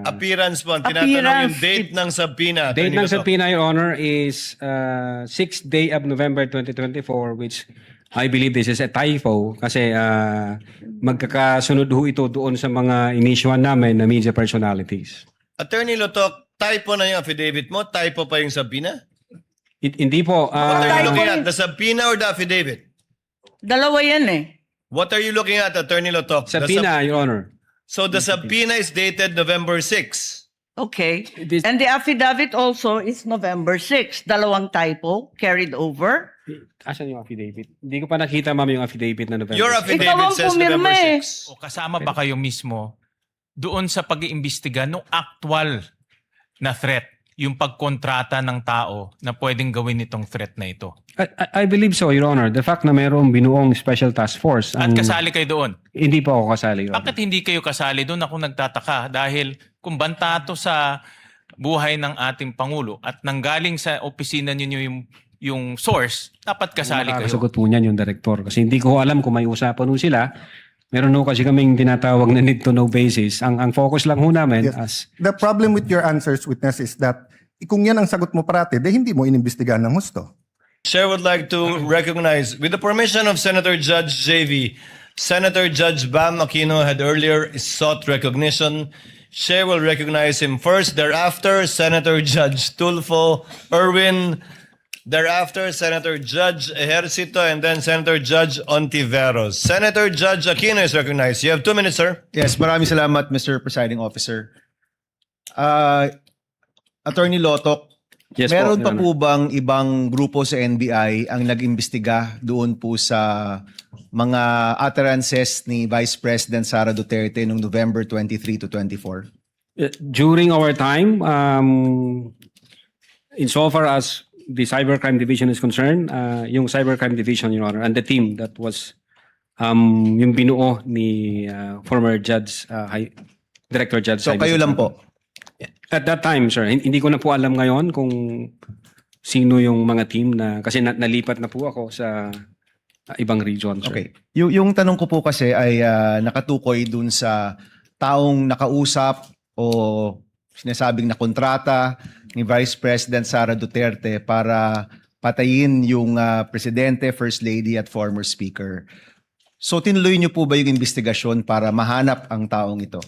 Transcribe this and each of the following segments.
Appearance po. Ang tinatanong yung Appearance. date ng subpoena. Date Attorney ng Bato. subpoena, Your Honor, is 6th day of November 2024, which I believe this is a typo kasi magkakasunod ho ito doon sa mga inisyuhan namin na media personalities. Attorney Lotok, typo na yung affidavit mo? Typo pa yung subpoena? Hindi po. What are you Typo looking at? yun. The subpoena or the affidavit? Dalawa yan eh. What are you looking at, Attorney Lotok? subpoena, Your Honor. So the subpoena is dated November 6. Okay. This- And the affidavit also is November 6. Dalawang typo carried over. Asan yung affidavit? Hindi ko pa nakita, ma'am, yung affidavit na November. Your 6. affidavit Ikaw ang says pumirma November eh. 6. O kasama ba kayo mismo doon sa pag-iimbestiga ng actual na threat, yung pagkontrata ng tao na pwedeng gawin itong threat na ito? I believe so, Your Honor. The fact na mayroong binuong special task force. At kasali kayo doon. Hindi po ako kasali, Your Honor. Bakit hindi kayo kasali doon? Ako nagtataka dahil kung banta to sa buhay ng ating Pangulo at nanggaling sa opisina ninyo yung source, dapat kasali kayo. Nakakasagot po niyan yung director. Kasi hindi ko alam kung may usapan ho sila. Meron ho kasi kaming tinatawag na need to know basis. Ang focus lang ho namin Yes. as The problem with your answers, witness, is that kung yan ang sagot mo parati, hindi mo inimbestigahan ng husto. Chair would like to recognize, with the permission of Senator Judge JV, Senator Judge Bam Aquino had earlier sought recognition. Chair will recognize him first. Thereafter, Senator Judge Tulfo Erwin. Thereafter, Senator Judge Ejercito, and then Senator Judge Ontiveros. Senator Judge Aquino is recognized. You have 2 minutes, sir. Yes, maraming salamat, Mr. Presiding Officer. Attorney Lotok, Yes meron po, pa Your po bang ibang grupo sa NBI ang nag-imbestiga doon po sa mga utterances ni Vice President Sara Duterte noong November 23 to 24? during our time, insofar as the Cybercrime Division is concerned, yung Cybercrime Division, Your Honor, and the team that was yung binuo ni former Judge, Director Judge. So Jaime kayo lang Sotelo. po. At that time, sir, hindi ko na po alam ngayon kung sino yung mga team na, kasi nalipat na po ako sa ibang region, sir. Okay. Yung tanong ko po kasi ay nakatukoy dun sa taong nakausap o sinasabing na kontrata ni Vice President Sara Duterte para patayin yung Presidente, First Lady at former Speaker. So tinuloy niyo po ba yung investigasyon para mahanap ang taong ito?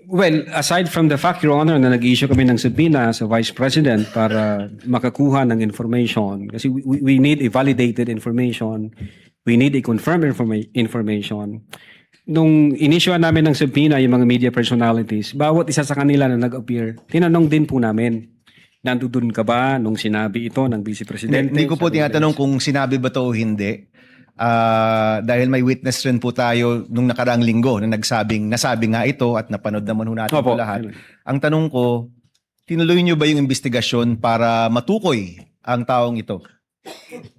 Well, aside from the fact, Your Honor, na nag-issue kami ng subpoena sa Vice President para makakuha ng information, kasi we need a validated information, we need a confirmed information. Nung inissuean namin ng subpoena yung mga media personalities, bawat isa sa kanila na nag-appear, tinanong din po namin, nandun ka ba nung sinabi ito ng Vice Presidente? Hindi ko po tinatanong kung sinabi ba to o hindi. Dahil may witness rin po tayo nung nakaraang linggo na nasabi nga ito at napanood naman ho natin Opo. ito lahat. Ang tanong ko, tinuloy niyo ba yung investigasyon para matukoy ang taong ito?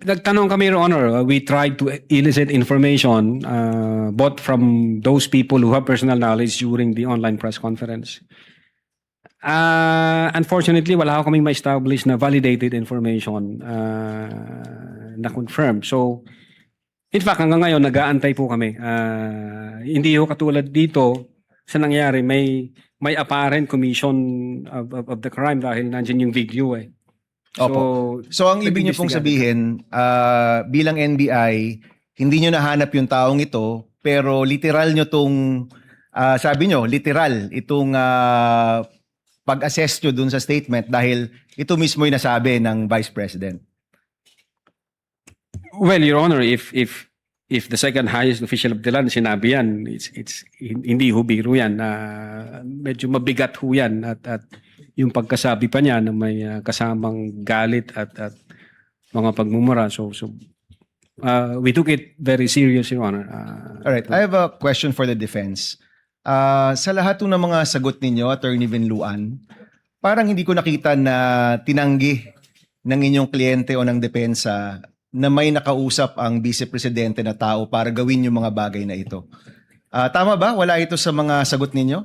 Nagtanong kami, Your Honor. We tried to elicit information both from those people who have personal knowledge during the online press conference. Unfortunately, wala kaming ma-establish na validated information na confirmed. So, in fact, hanggang ngayon, nag-aantay po kami. Hindi ho katulad dito sa nangyari, may apparent commission of the crime dahil nandiyan yung video eh. Opo. So ang ibig niyo pong sabihin, bilang NBI, hindi niyo nahanap yung taong ito, pero literal niyo tong, sabi niyo, literal itong pag-assess niyo dun sa statement dahil ito mismo yung nasabi ng Vice President. Well, Your Honor, if the second highest official of the land sinabi yan, it's hindi ho biro yan. Medyo mabigat ho yan at yung pagkasabi pa niya na may kasamang galit at mga pagmumura. So we took it very serious, Your Honor. All right, I have a question for the defense. Sa lahat ng mga sagot ninyo, Attorney Vinluan, parang hindi ko nakita na tinanggi ng inyong kliyente o ng depensa na may nakausap ang Vice Presidente na tao para gawin yung mga bagay na ito. Tama ba? Wala ito sa mga sagot ninyo?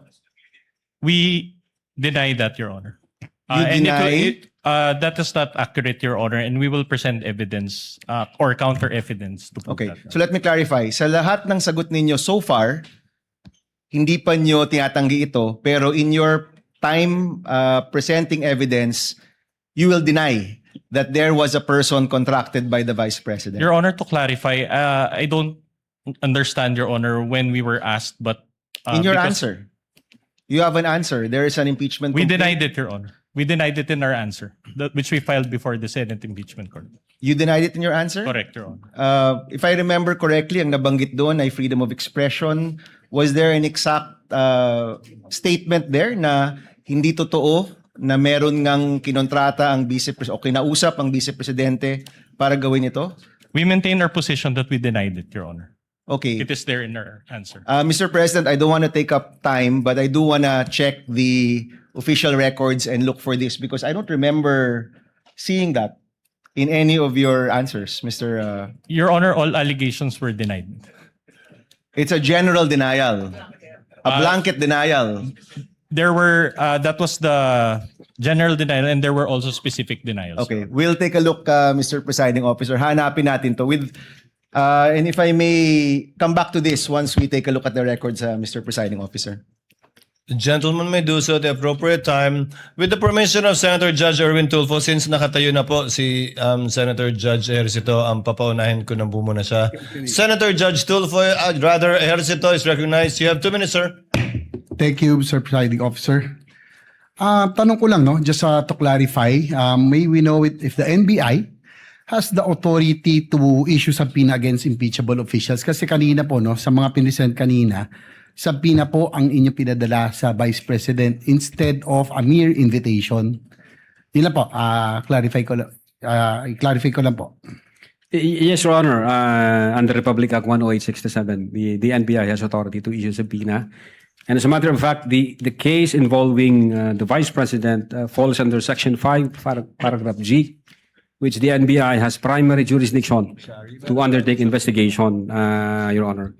We deny that, Your Honor. You deny? That is not accurate, Your Honor, and we will present evidence or counter evidence to prove Okay. that. So let me clarify. Sa lahat ng sagot ninyo so far, hindi pa nyo tinatanggi ito, pero in your time presenting evidence, you will deny that there was a person contracted by the Vice President. Your Honor, to clarify, I don't understand, Your Honor, when we were asked, but In your because answer, you have an answer. There is an impeachment we complaint. denied it, Your Honor. We denied it in our answer, which we filed before the Senate Impeachment Court. You denied it in your answer? Correct, Your Honor. If I remember correctly, ang nabanggit doon ay freedom of expression. Was there an exact statement there na hindi totoo na meron ngang kinontrata ang o kinausap ang Vice Presidente para gawin ito? We maintain our position that we denied it, Your Honor. Okay. It is there in our answer. Mr. President, I don't want to take up time, but I do want to check the official records and look for this because I don't remember seeing that in any of your answers, Mr. Your Honor, all allegations were denied. It's a general denial, a blanket denial. There were, that was the general denial, and there were also specific denials. Okay, we'll take a look, Mr. Presiding Officer. Hanapin natin to with, and if I may come back to this once we take a look at the records, Mr. Presiding Officer. The gentleman may do so at the appropriate time. With the permission of Senator Judge Erwin Tulfo, since nakatayo na po si Senator Judge Ejercito, ang papaunahin ko na muna siya. Senator Judge Tulfo, rather Ejercito is recognized. You have 2 minutes, sir. Thank you, Mr. Presiding Officer. Tanong ko lang, no, just to clarify, may we know if the NBI has the authority to issue subpoena against impeachable officials? Kasi kanina po, no, sa mga pinisend kanina, subpoena po ang inyo pinadala sa Vice President instead of a mere invitation. Yun lang po, clarify ko lang po. Yes, Your Honor. Under Republic Act 10867, the NBI has authority to issue subpoena. And as a matter of fact, the case involving the Vice President falls under Section 5, Paragraph G, which the NBI has primary jurisdiction to undertake investigation, Your Honor.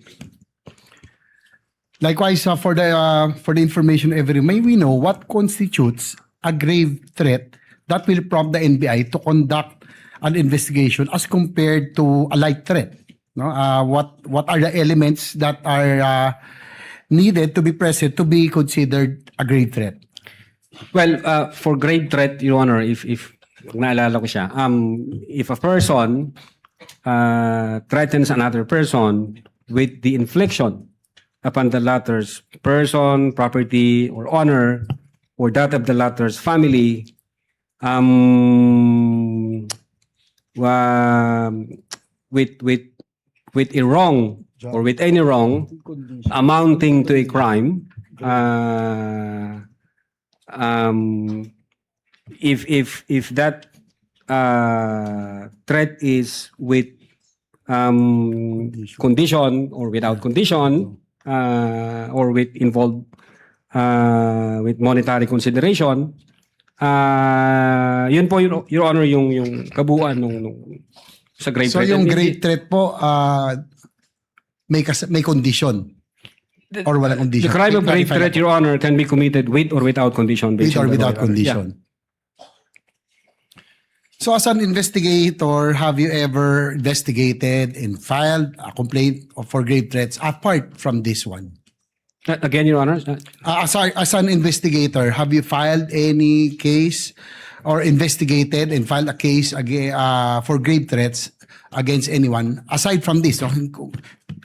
Likewise, for the information may we know what constitutes a grave threat that will prompt the NBI to conduct an investigation as compared to a light threat? No, what are the elements that are needed to be present to be considered a grave threat? Well, for grave threat, Your Honor, if naalala ko siya, if a person threatens another person with the infliction upon the latter's person, property, or honor, or that of the latter's family, with a wrong or with any wrong amounting to a crime, if that threat is with condition or without condition, or with involved with monetary consideration, yun po, Your Honor, yung kabuuan nung sa grave So threat. yung And grave threat po, may condition or wala the condition? crime of grave Clarify threat, lang po. Your Honor, can be committed with or without condition. With based or on the without law, Your Honor. Yeah. condition. So as an investigator, have you ever investigated and filed a complaint for grave threats apart from this one? Again, Your Honor, As an investigator, have you filed any case or investigated and filed a case for grave threats against anyone aside from this, no?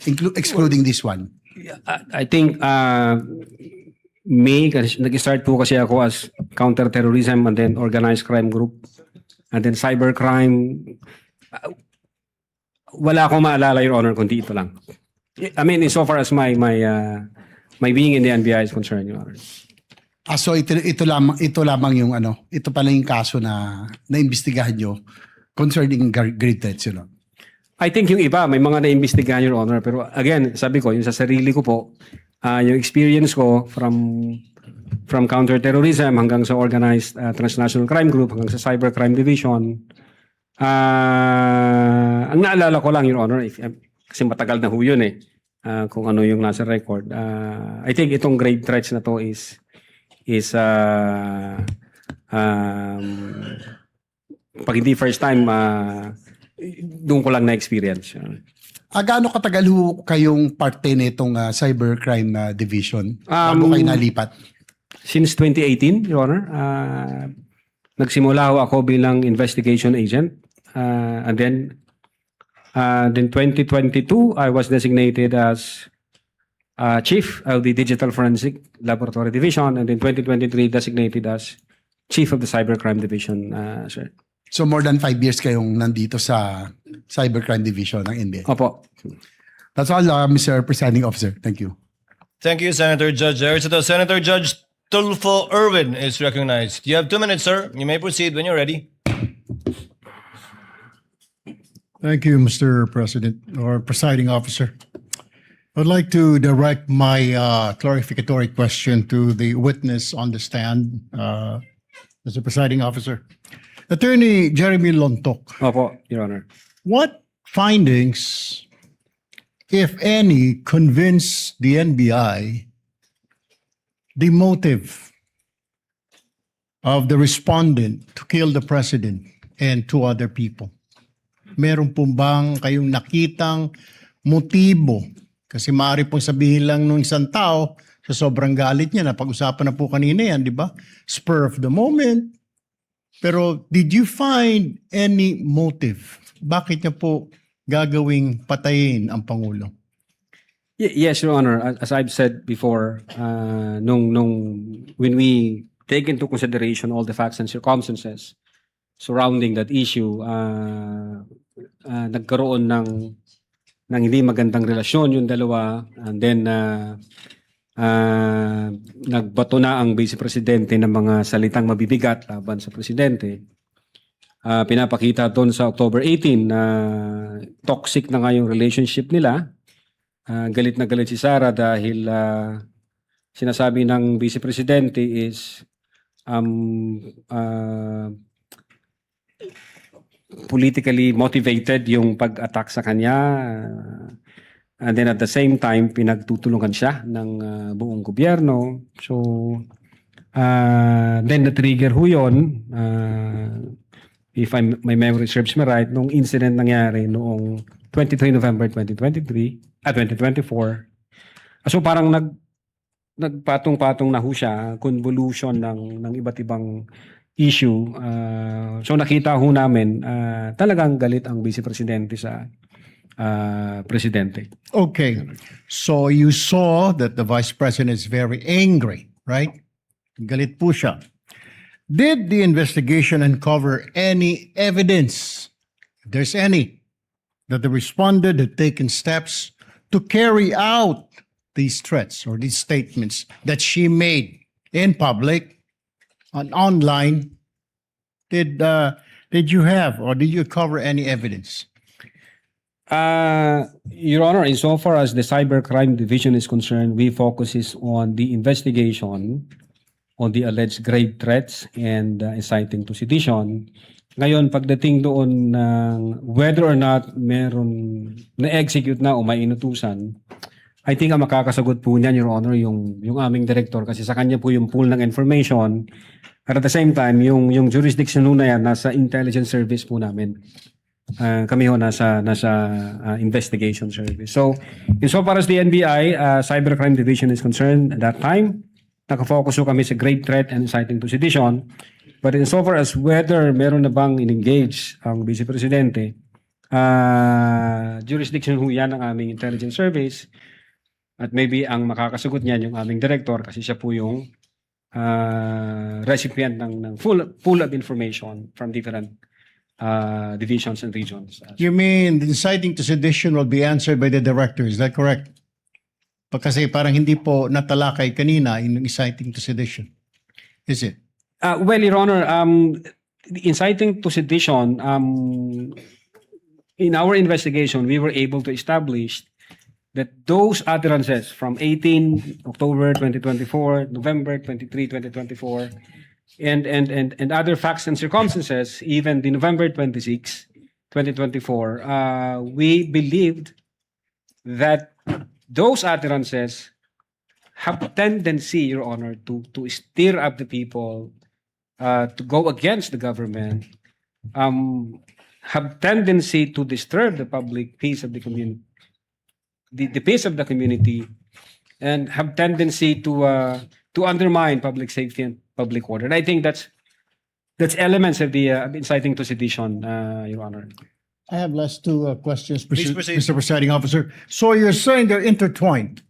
Excluding this one? I think May, kasi nag-start po kasi ako as counter-terrorism and then organized crime group and then cybercrime. Wala akong maalala, Your Honor, kundi ito lang. I mean, insofar as my being in the NBI is concerned, Your Honor. So ito lamang yung ito pala yung kaso na naimbestigahan nyo concerning grave threats, you know? I think yung iba, may mga naimbestigahan, Your Honor. Pero again, sabi ko, yung sa sarili ko po, yung experience ko from counter-terrorism hanggang sa organized transnational crime group, hanggang sa cybercrime division, ang naalala ko lang, Your Honor, kasi matagal na ho yun kung ano yung nasa record. I think itong grave threats na to is pag hindi first time, doon ko lang na-experience. Gaano katagal ho kayong parte nitong cybercrime division bago kayo nalipat? Since 2018, Your Honor, nagsimula ho ako bilang investigation agent. And then 2022, I was designated as chief of the Digital Forensic Laboratory Division. And in 2023, designated as chief of the Cybercrime Division, sir. So more than 5 years kayong nandito sa cybercrime division ng NBI. Opo. That's all, Mr. Presiding Officer. Thank you. Thank you, Senator Judge Ejercito. Senator Judge Tulfo Irwin is recognized. You have 2 minutes, sir. You may proceed when you're ready. Thank you, Mr. President or Presiding Officer. I'd like to direct my clarificatory question to the witness on the stand, Mr. Presiding Officer. Attorney Jeremy Lontok, Opo, Your Honor. what findings, if any, convince the NBI the motive of the respondent to kill the president and 2 other people? Meron po bang kayong nakitang motibo? Kasi maaari pong sabihin lang nung isang tao sa sobrang galit niya, napag-usapan na po kanina yan, di ba? Spur of the moment. Pero did you find any motive? Bakit niya po gagawing patayin ang Pangulo? Yes, Your Honor. As I've said before, when we take into consideration all the facts and circumstances surrounding that issue, nagkaroon ng hindi magandang relasyon yung dalawa, and then nagbato na ang Vice Presidente ng mga salitang mabibigat laban sa Presidente. Pinapakita doon sa October 18 na toxic na nga yung relationship nila. Galit na galit si Sara dahil sinasabi ng Vice Presidente is politically motivated yung pag-attack sa kanya. And then at the same time, pinagtutulungan siya ng buong gobyerno. So, then na-trigger ho yun, if my memory serves me right, nung incident nangyari noong 23 November 2023, 2024. So parang nagpatong-patong na ho siya, convolution ng iba't ibang issue. So nakita ho namin, talagang galit ang Vice Presidente sa Presidente. Okay. So you saw that the Vice President is very angry, right? Galit po siya. Did the investigation uncover any evidence, if there's any, that the respondent had taken steps to carry out these threats or these statements that she made in public and online? Did you have or did you cover any evidence? Your Honor, insofar as the Cybercrime Division is concerned, we focuses on the investigation on the alleged grave threats and inciting to sedition. Ngayon, pagdating doon ng whether or not meron na-execute na o may inutusan, I think ang makakasagot po niyan, Your Honor, yung aming director kasi sa kanya po yung pool ng information. At the same time, yung jurisdiction na yan, nasa intelligence service po namin. Kami ho nasa investigation service. So, insofar as the NBI Cybercrime Division is concerned, at that time, nakafocus ho kami sa grave threat and inciting to sedition. But insofar as whether meron na bang in-engage ang Vice Presidente, jurisdiction ho yan ng aming intelligence service. At maybe ang makakasagot niyan yung aming director kasi siya po yung recipient ng full of information from different divisions and regions. You mean the inciting to sedition will be answered by the director, is that correct? Kasi parang hindi po natalakay kanina yung inciting to sedition. Is it? Well, Your Honor, the inciting to sedition, in our investigation, we were able to establish that those utterances from 18 October 2024, November 23, 2024, and other facts and circumstances, even the November 26, 2024, we believed that those utterances have tendency, Your Honor, to stir up the people, to go against the government, have tendency to disturb the public peace of the the peace of the community and have tendency to undermine public safety and public order. And I think that's elements of the inciting to sedition, Your Honor. I have last two questions, Please proceed. Mr. Presiding Officer. So you're saying they're intertwined?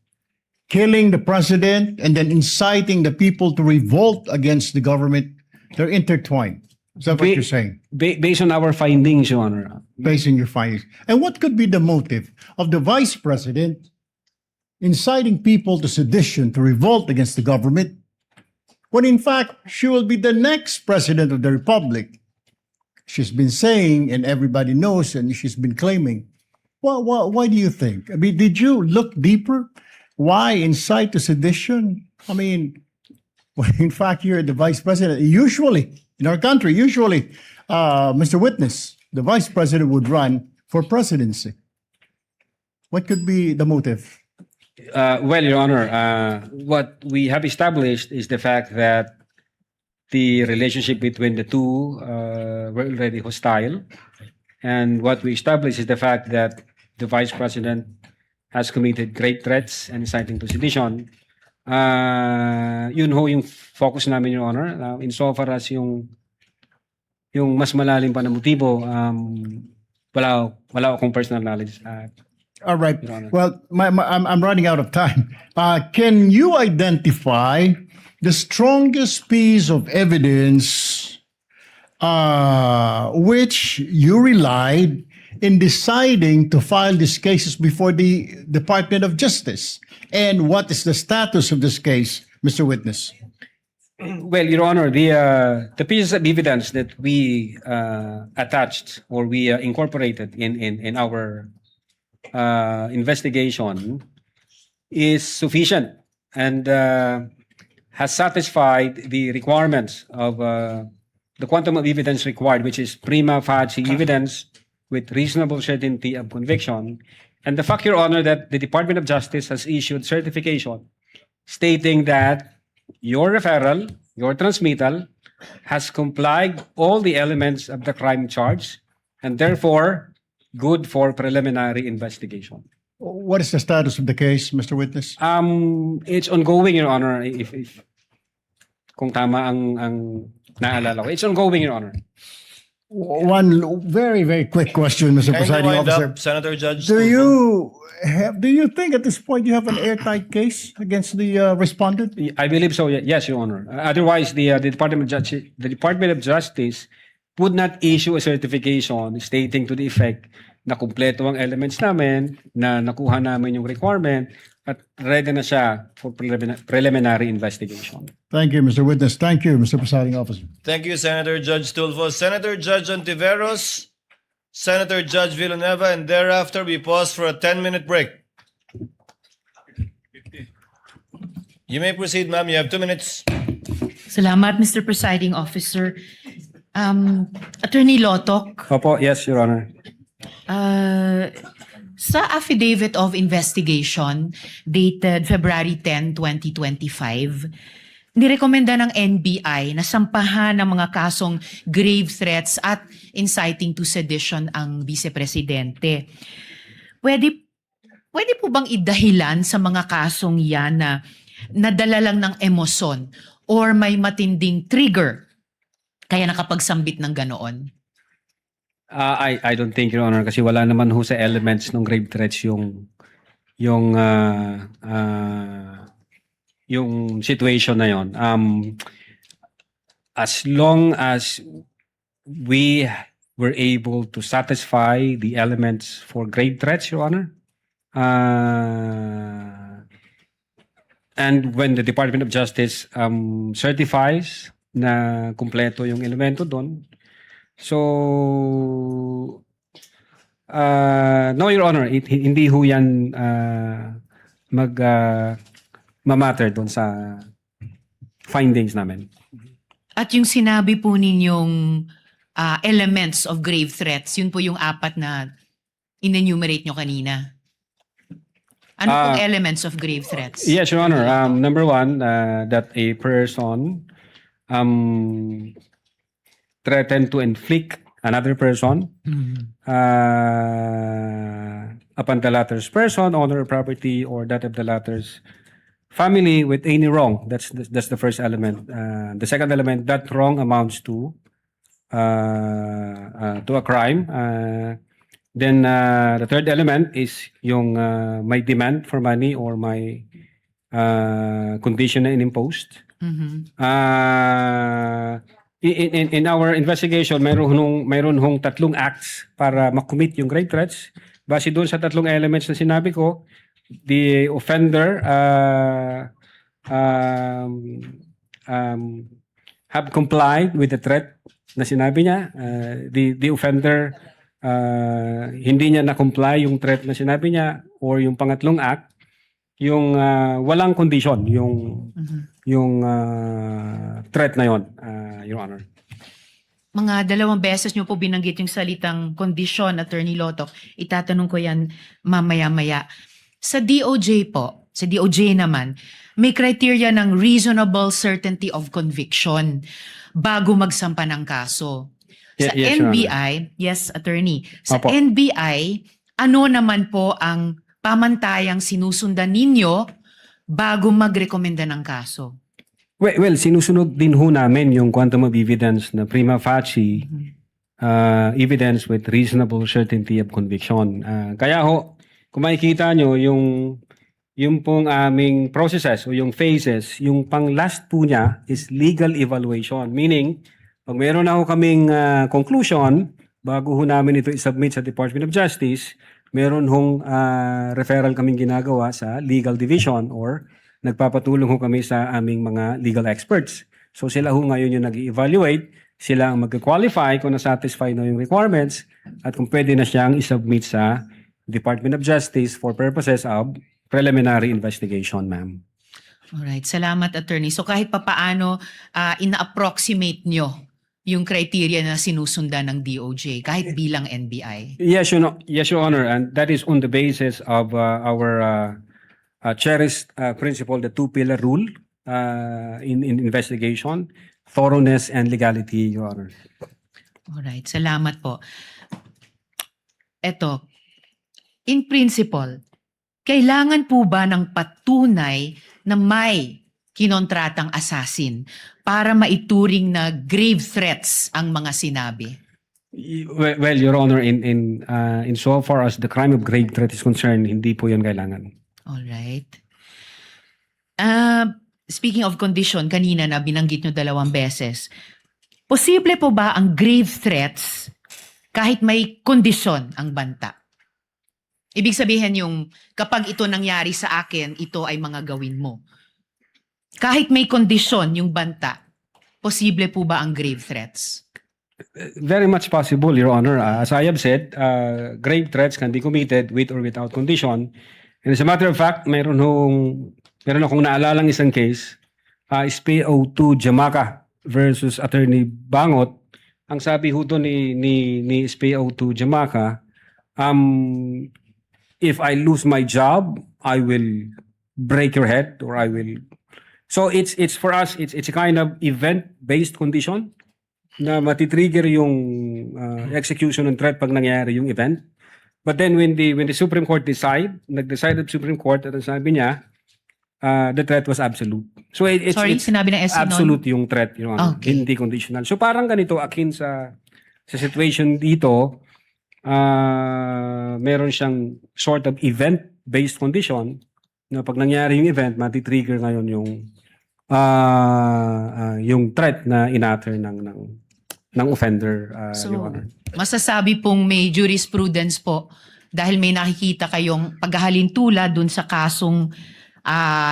Killing the president and then inciting the people to revolt against the government, they're intertwined. Is that what Ba- you're saying? Based on our findings, Your Honor. Based on your findings. And what could be the motive of the vice president inciting people to sedition, to revolt against the government, when in fact she will be the next president of the republic? She's been saying, and everybody knows, and she's been claiming. Why do you think? I mean, did you look deeper? Why incite to sedition? I mean, when in fact you're the vice president. Usually, in our country, Mr. Witness, the vice president would run for presidency. What could be the motive? Well, Your Honor, what we have established is the fact that the relationship between the two were already hostile. And what we established is the fact that the Vice President has committed grave threats and inciting to sedition. Yun ho yung focus namin, Your Honor. Insofar as yung mas malalim pa na motibo, wala akong personal knowledge. All right. Your Honor. Well, I'm running out of time. Can you identify the strongest piece of evidence which you relied in deciding to file these cases before the Department of Justice? And what is the status of this case, Mr. Witness? Well, Your Honor, the pieces of evidence that we attached or we incorporated in our investigation is sufficient and has satisfied the requirements of the quantum of evidence required, which is prima facie evidence with reasonable certainty of conviction. And the fact, Your Honor, that the Department of Justice has issued certification stating that your referral, your transmittal, has complied all the elements of the crime charge and therefore good for preliminary investigation. What is the status of the case, Mr. Witness? It's ongoing, Your Honor. If kung tama ang naalala ko, it's ongoing, Your Honor. One very, very quick question, Mr. Kindly Presiding wind Officer. up, Senator Judge. Do you think at this point you have an airtight case against the respondent? I believe so. Yes, Your Honor. Otherwise, the Department of Justice would not issue a certification stating to the effect na kumpleto ang elements namin, na nakuha namin yung requirement, at ready na siya for preliminary investigation. Thank you, Mr. Witness. Thank you, Mr. Presiding Officer. Thank you, Senator Judge Tulfo. Senator Judge Ontiveros, Senator Judge Villanueva, and thereafter we pause for a 10-minute break. You may proceed, ma'am. You have 2 minutes. Salamat, Mr. Presiding Officer. Attorney Lotok, Opo, yes, Your Honor. sa Affidavit of Investigation dated February 10, 2025, nirekomenda ng NBI na sampahan ng mga kasong grave threats at inciting to sedition ang vice-presidente. Pwede po bang idahilan sa mga kasong yan na nadala lang ng emosyon or may matinding trigger kaya nakapagsambit ng ganoon? I don't think, Your Honor, kasi wala naman ho sa elements ng grave threats yung situation na yon. As long as we were able to satisfy the elements for grave threats, Your Honor, and when the Department of Justice certifies na kumpleto yung elemento doon, so no, Your Honor, hindi ho yan mamatter doon sa findings namin. At yung sinabi po ninyong elements of grave threats, yun po yung 4 na in-enumerate nyo kanina. Ano pong elements of grave threats? Yes, Your Honor. Number 1, that a person threatened to inflict another person upon the latter's person, honor, or property, or that of the latter's family with any wrong. That's the first element. The second element, that wrong amounts to a crime. Then the third element is yung may demand for money or may condition na inimposed. In our investigation, mayroon hong tatlong acts para makommit yung grave threats. Base doon sa tatlong elements na sinabi ko, the offender have complied with the threat na sinabi niya. The offender hindi niya na-comply yung threat na sinabi niya, or yung pangatlong act, yung walang condition yung threat na yon, Your Honor. Mga 2 beses nyo po binanggit yung salitang kondisyon, Attorney Lotok. Itatanong ko yan mamaya-maya. Sa DOJ po, sa DOJ naman, may criteria ng reasonable certainty of conviction bago magsampa ng kaso. Sa Yes, Your Honor. NBI, yes, Attorney. Sa Opo. NBI, ano naman po ang pamantayang sinusundan ninyo bago magrekomenda ng kaso? Well, sinusunod din ho namin yung quantum of evidence na prima facie evidence with reasonable certainty of conviction. Kaya ho, kung makikita nyo, yung pong aming processes o yung phases, yung pang last po niya is legal evaluation. Meaning, pag meron na ho kaming conclusion, bago ho namin ito isubmit sa Department of Justice, meron hong referral kaming ginagawa sa legal division or nagpapatulong ho kami sa aming mga legal experts. So sila ho ngayon yung nag-evaluate, sila ang mag-qualify kung na-satisfy na yung requirements at kung pwede na siyang isubmit sa Department of Justice for purposes of preliminary investigation, ma'am. Alright, salamat, Attorney. So kahit papaano, ina-approximate nyo yung criteria na sinusundan ng DOJ, kahit bilang NBI. Yes, Your Honor, and that is on the basis of our cherished principle, the two-pillar rule in investigation, thoroughness and legality, Your Honor. Alright, salamat po. Eto, in principle, kailangan po ba ng patunay na may kinontratang assassin para maituring na grave threats ang mga sinabi? Well, Your Honor, in so far as the crime of grave threat is concerned, hindi po yun kailangan. Alright. Speaking of condition, kanina na binanggit nyo 2 beses. Posible po ba ang grave threats kahit may kondisyon ang banta? Ibig sabihin yung kapag ito nangyari sa akin, ito ay mga gawin mo. Kahit may kondisyon yung banta, posible po ba ang grave threats? Very much possible, Your Honor. As I have said, grave threats can be committed with or without condition. And as a matter of fact, meron akong naalalang isang case, SPO2 Jamaica versus Attorney Bangot. Ang sabi ho doon ni SPO2 Jamaica, if I lose my job, I will break your head or I will. So it's for us, it's a kind of event-based condition na matitrigger yung execution ng threat pag nangyari yung event. But then when the Supreme Court nag-decide the Supreme Court at ang sabi niya, the threat was absolute. So it's sinabi ng SC absolute yung threat, Your Honor, Okay. hindi conditional. So parang ganito, akin sa situation dito, meron siyang sort of event-based condition na pag nangyari yung event, matitrigger ngayon yung threat na inatter ng offender, So, Your Honor. masasabi pong may jurisprudence po dahil may nakikita kayong paghahalintulad dun sa kasong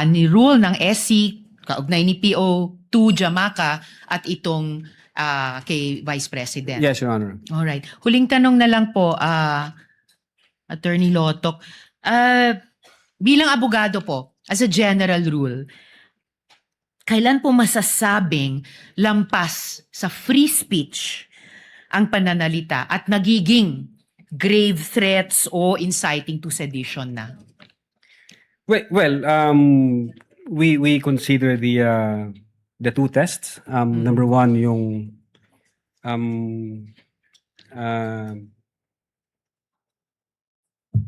ni rule ng SC, kaugnay ni PO2 Jamaica at itong kay Vice President. Yes, Your Honor. Alright. Huling tanong na lang po, Attorney Lotok. Bilang abogado po, as a general rule, kailan po masasabing lampas sa free speech ang pananalita at nagiging grave threats o inciting to sedition na? Well, we consider the two tests. Number one, yung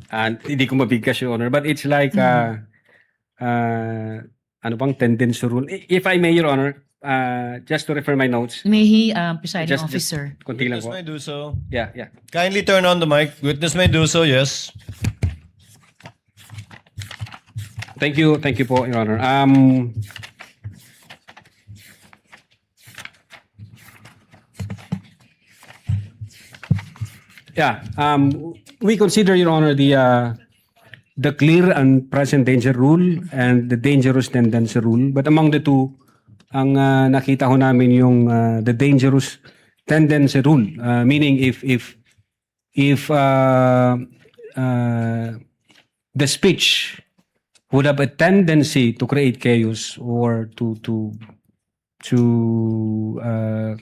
Hindi ko mabigkas, Your Honor. But it's like, ano bang tendency rule? If I may, Your Honor, just to refer my notes. May he, presiding Just- officer. Kunti lang Witness po. may do so. Yeah, yeah. Kindly turn on the mic. Witness may do so, yes. Thank you po, Your Honor. Yeah, we consider, Your Honor, the clear and present danger rule and the dangerous tendency rule. But among the two, ang nakita ho namin yung the dangerous tendency rule, meaning if the speech would have a tendency to create chaos or to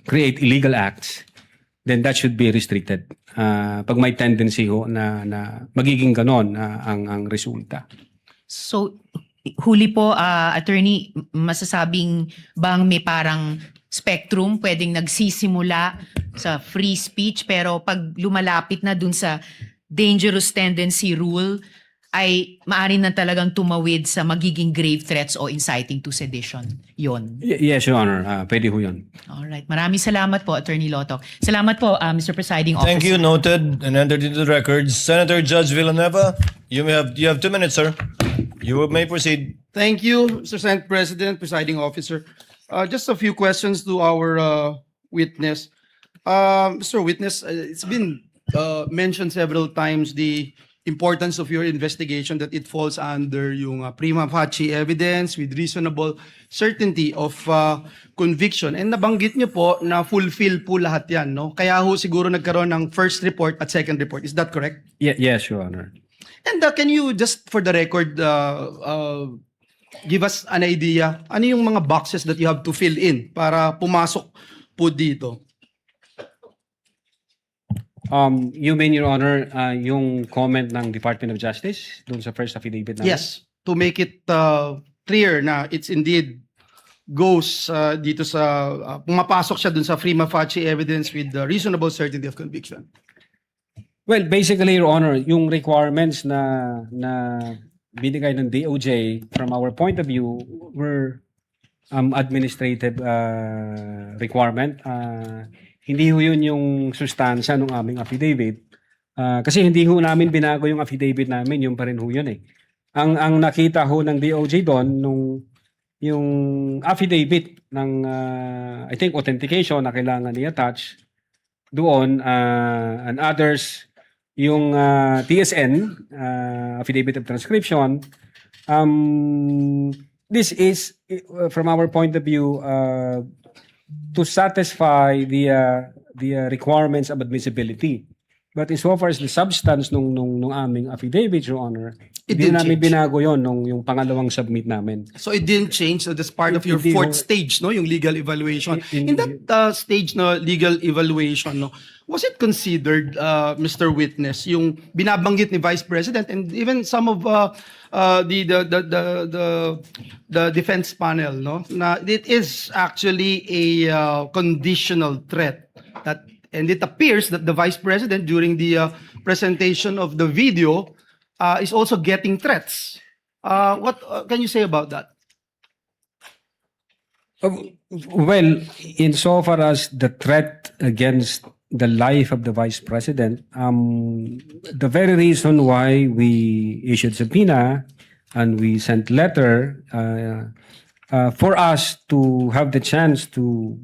create illegal acts, then that should be restricted. Pag may tendency ho na magiging ganon ang resulta. So, huli po, attorney, masasabing bang may parang spectrum pwedeng nagsisimula sa free speech pero pag lumalapit na dun sa dangerous tendency rule ay maaari na talagang tumawid sa magiging grave threats o inciting to sedition. Yon. Yes, Your Honor. Pwede ho yun. Alright. Maraming salamat po, Attorney Lotok. Salamat po, Mr. Presiding Officer. Thank you. Noted and entered into the records. Senator Judge Villanueva, you have 2 minutes, sir. You may proceed. Thank you, Mr. Senate President, Presiding Officer. Just a few questions to our witness. Mr. Witness, it's been mentioned several times the importance of your investigation, that it falls under yung prima facie evidence with reasonable certainty of conviction. And nabanggit niyo po na fulfill po lahat yan, no? Kaya ho siguro nagkaroon ng first report at second report. Is that correct? Yes, Your Honor. And can you just for the record give us an idea ano yung mga boxes that you have to fill in para pumasok po dito? You mean, Your Honor, yung comment ng Department of Justice dun sa first affidavit namin? Yes, to make it clear na it's indeed goes dito sa pumapasok siya dun sa prima facie evidence with the reasonable certainty of conviction. Well, basically, Your Honor, yung requirements na binigay ng DOJ from our point of view were administrative requirement. Hindi ho yun yung sustansya ng aming affidavit. Kasi hindi ho namin binago yung affidavit namin, yung pa rin ho yun eh. Ang nakita ho ng DOJ doon, yung affidavit ng, I think, authentication na kailangan i-attach doon, and others, yung TSN, affidavit of transcription, this is, from our point of view, to satisfy the requirements of admissibility. But insofar as the substance nung aming affidavit, Your Honor, It hindi didn't namin change. binago yon yung pangalawang submit namin. So it didn't change, so that's part of your Hindi fourth ho. stage, no, yung legal evaluation. In- In that stage no legal evaluation, no, was it considered, Mr. Witness, yung binabanggit ni Vice President and even some of the defense panel, no, na it is actually a conditional threat that, and it appears that the Vice President during the presentation of the video is also getting threats. What can you say about that? Well, insofar as the threat against the life of the Vice President, the very reason why we issued subpoena and we sent letter for us to have the chance to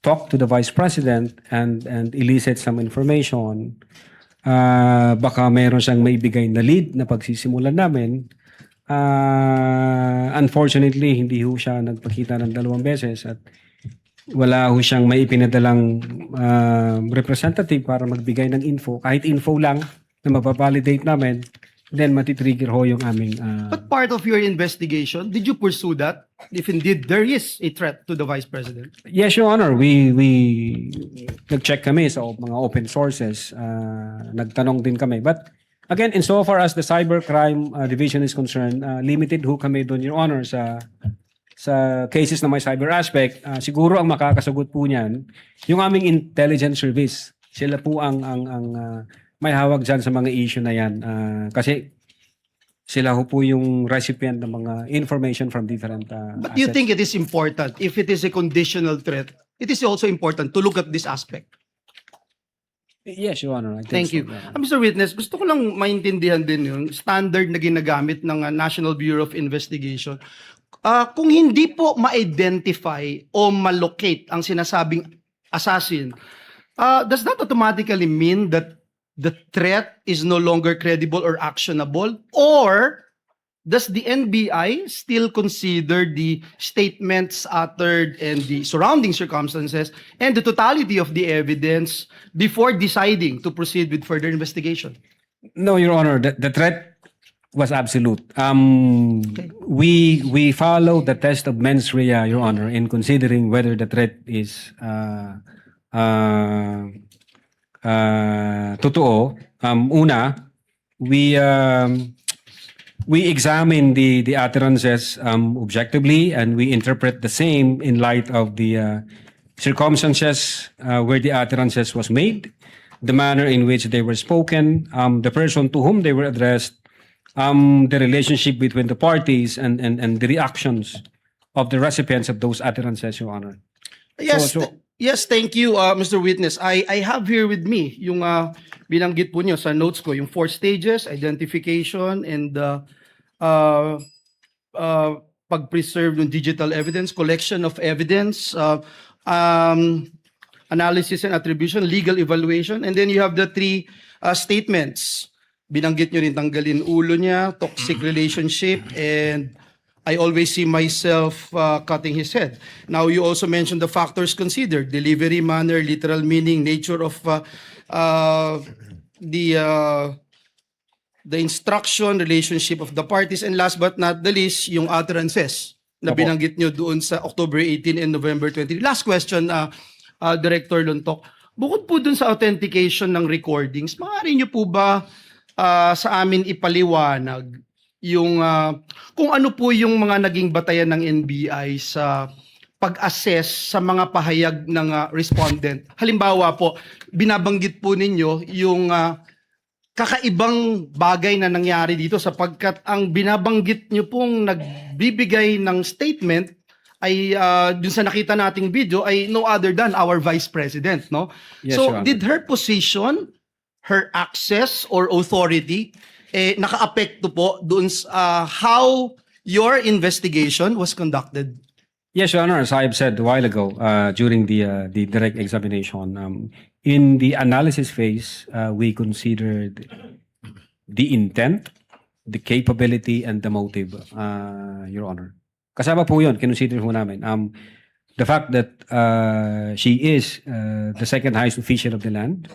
talk to the Vice President and elicit some information, baka meron siyang maibigay na lead na pagsisimulan namin. Unfortunately, hindi ho siya nagpakita ng 2 beses at wala ho siyang may ipinadalang representative para magbigay ng info. Kahit info lang na mapavalidate namin, then matitrigger ho yung aming... But part of your investigation, did you pursue that? If indeed there is a threat to the Vice President? Yes, Your Honor. We nag-check kami sa mga open sources. Nagtanong din kami. But again, insofar as the cybercrime division is concerned, limited ho kami doon, Your Honor, sa cases na may cyber aspect. Siguro ang makakasagot po niyan, yung aming intelligence service. Sila po ang may hawak dyan sa mga issue na yan. Kasi sila ho po yung recipient ng mga information from different But do you assets. think it is important, if it is a conditional threat, it is also important to look at this aspect? Yes, Your Honor. I think Thank so, you. Your Honor. Mr. Witness, gusto ko lang maintindihan din yung standard na ginagamit ng National Bureau of Investigation. Kung hindi po ma-identify o ma-locate ang sinasabing assassin, does that automatically mean that the threat is no longer credible or actionable? Or does the NBI still consider the statements uttered and the surrounding circumstances and the totality of the evidence before deciding to proceed with further investigation? No, Your Honor, the threat was absolute. We follow the test of mens rea, Your Honor, in considering whether the threat is totoo. Una, we examine the utterances objectively, and we interpret the same in light of the circumstances where the utterances was made, the manner in which they were spoken, the person to whom they were addressed, the relationship between the parties, and the reactions of the recipients of those utterances, Your Honor. Yes, So- yes, thank you, Mr. Witness. I have here with me yung binanggit po nyo sa notes ko, yung 4 stages, identification, and pag-preserve ng digital evidence, collection of evidence, analysis and attribution, legal evaluation, and then you have the 3 statements. Binanggit nyo rin tanggalin ulo niya, toxic relationship, and I always see myself cutting his head. Now, you also mentioned the factors considered: delivery, manner, literal meaning, nature of the instruction, relationship of the parties, and last but not the least, yung utterances na Opo. binanggit nyo doon sa October 18 and November 20. Last question, Director Luntok. Bukod po doon sa authentication ng recordings, maaari nyo po ba sa amin ipaliwanag yung kung ano po yung mga naging batayan ng NBI sa pag-assess sa mga pahayag ng respondent? Halimbawa po, binabanggit po ninyo yung kakaibang bagay na nangyari dito sapagkat ang binabanggit nyo pong nagbibigay ng statement ay dun sa nakita nating video ay no other than our Vice President, no? Yes, So, Your Honor. did her position, her access or authority naka-apekto po doon sa how your investigation was conducted? Yes, Your Honor, as I've said a while ago during the direct examination, in the analysis phase, we considered the intent, the capability, and the motive, Your Honor. Kasama po yun, kinonsider po namin. The fact that she is the second highest official of the land,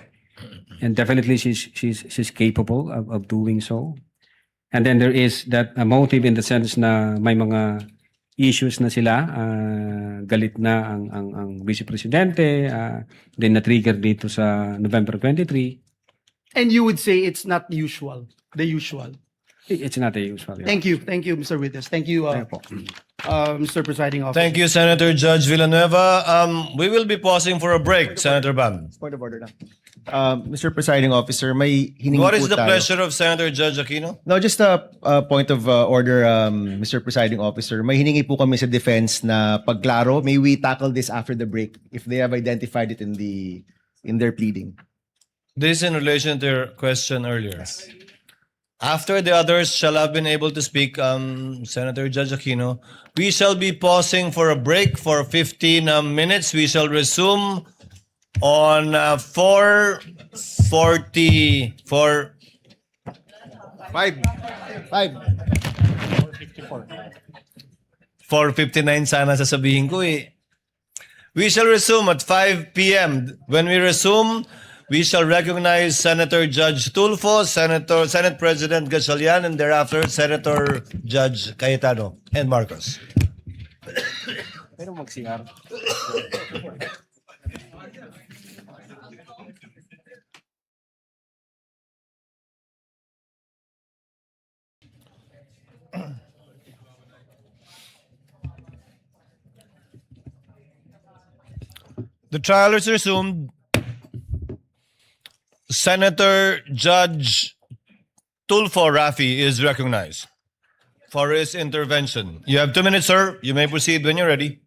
and definitely she's capable of doing so. And then there is that motive in the sense na may mga issues na sila, galit na ang Vice Presidente, then na-trigger dito sa November 23. And you would say it's not usual, the usual. It's not a usual. Thank you, Mr. Witness. Thank you, Ayun po. Mr. Presiding Officer. Thank you, Senator Judge Villanueva. We will be pausing for a break, Senator Bam. Point of order lang. Mr. Presiding Officer, may hiningi What po is the tayo. pleasure of Senator Judge Aquino? No, just a point of order, Mr. Presiding Officer. May hiningi po kami sa defense na pagklaro. May we tackle this after the break if they have identified it in their pleading? This in relation to your question earlier. After the others shall have been able to speak, Senator Judge Aquino, we shall be pausing for a break for 15 minutes. We shall resume on 4:54. 4:59 sana sasabihin ko eh. We shall resume at 5 p.m. When we resume, we shall recognize Senator Judge Tulfo, Senate President Gatchalian, and thereafter Senator Judge Cayetano and Marcos. The trial is resumed. Senator Judge Tulfo Rafi is recognized for his intervention. You have 2 minutes, sir. You may proceed when you're ready.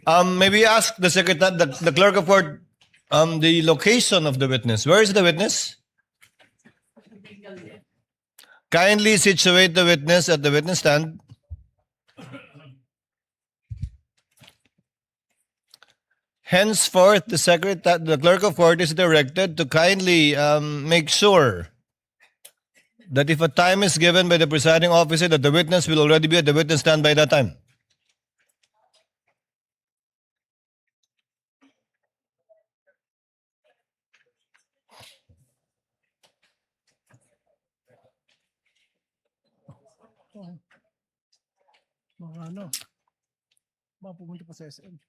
Maybe ask the secretary, the clerk of court, the location of the witness. Where is the witness? Kindly situate the witness at the witness stand. Henceforth, the clerk of court is directed to kindly make sure that if a time is given by the presiding officer, that the witness will already be at the witness stand by that time. Mapupunta pa sa SM.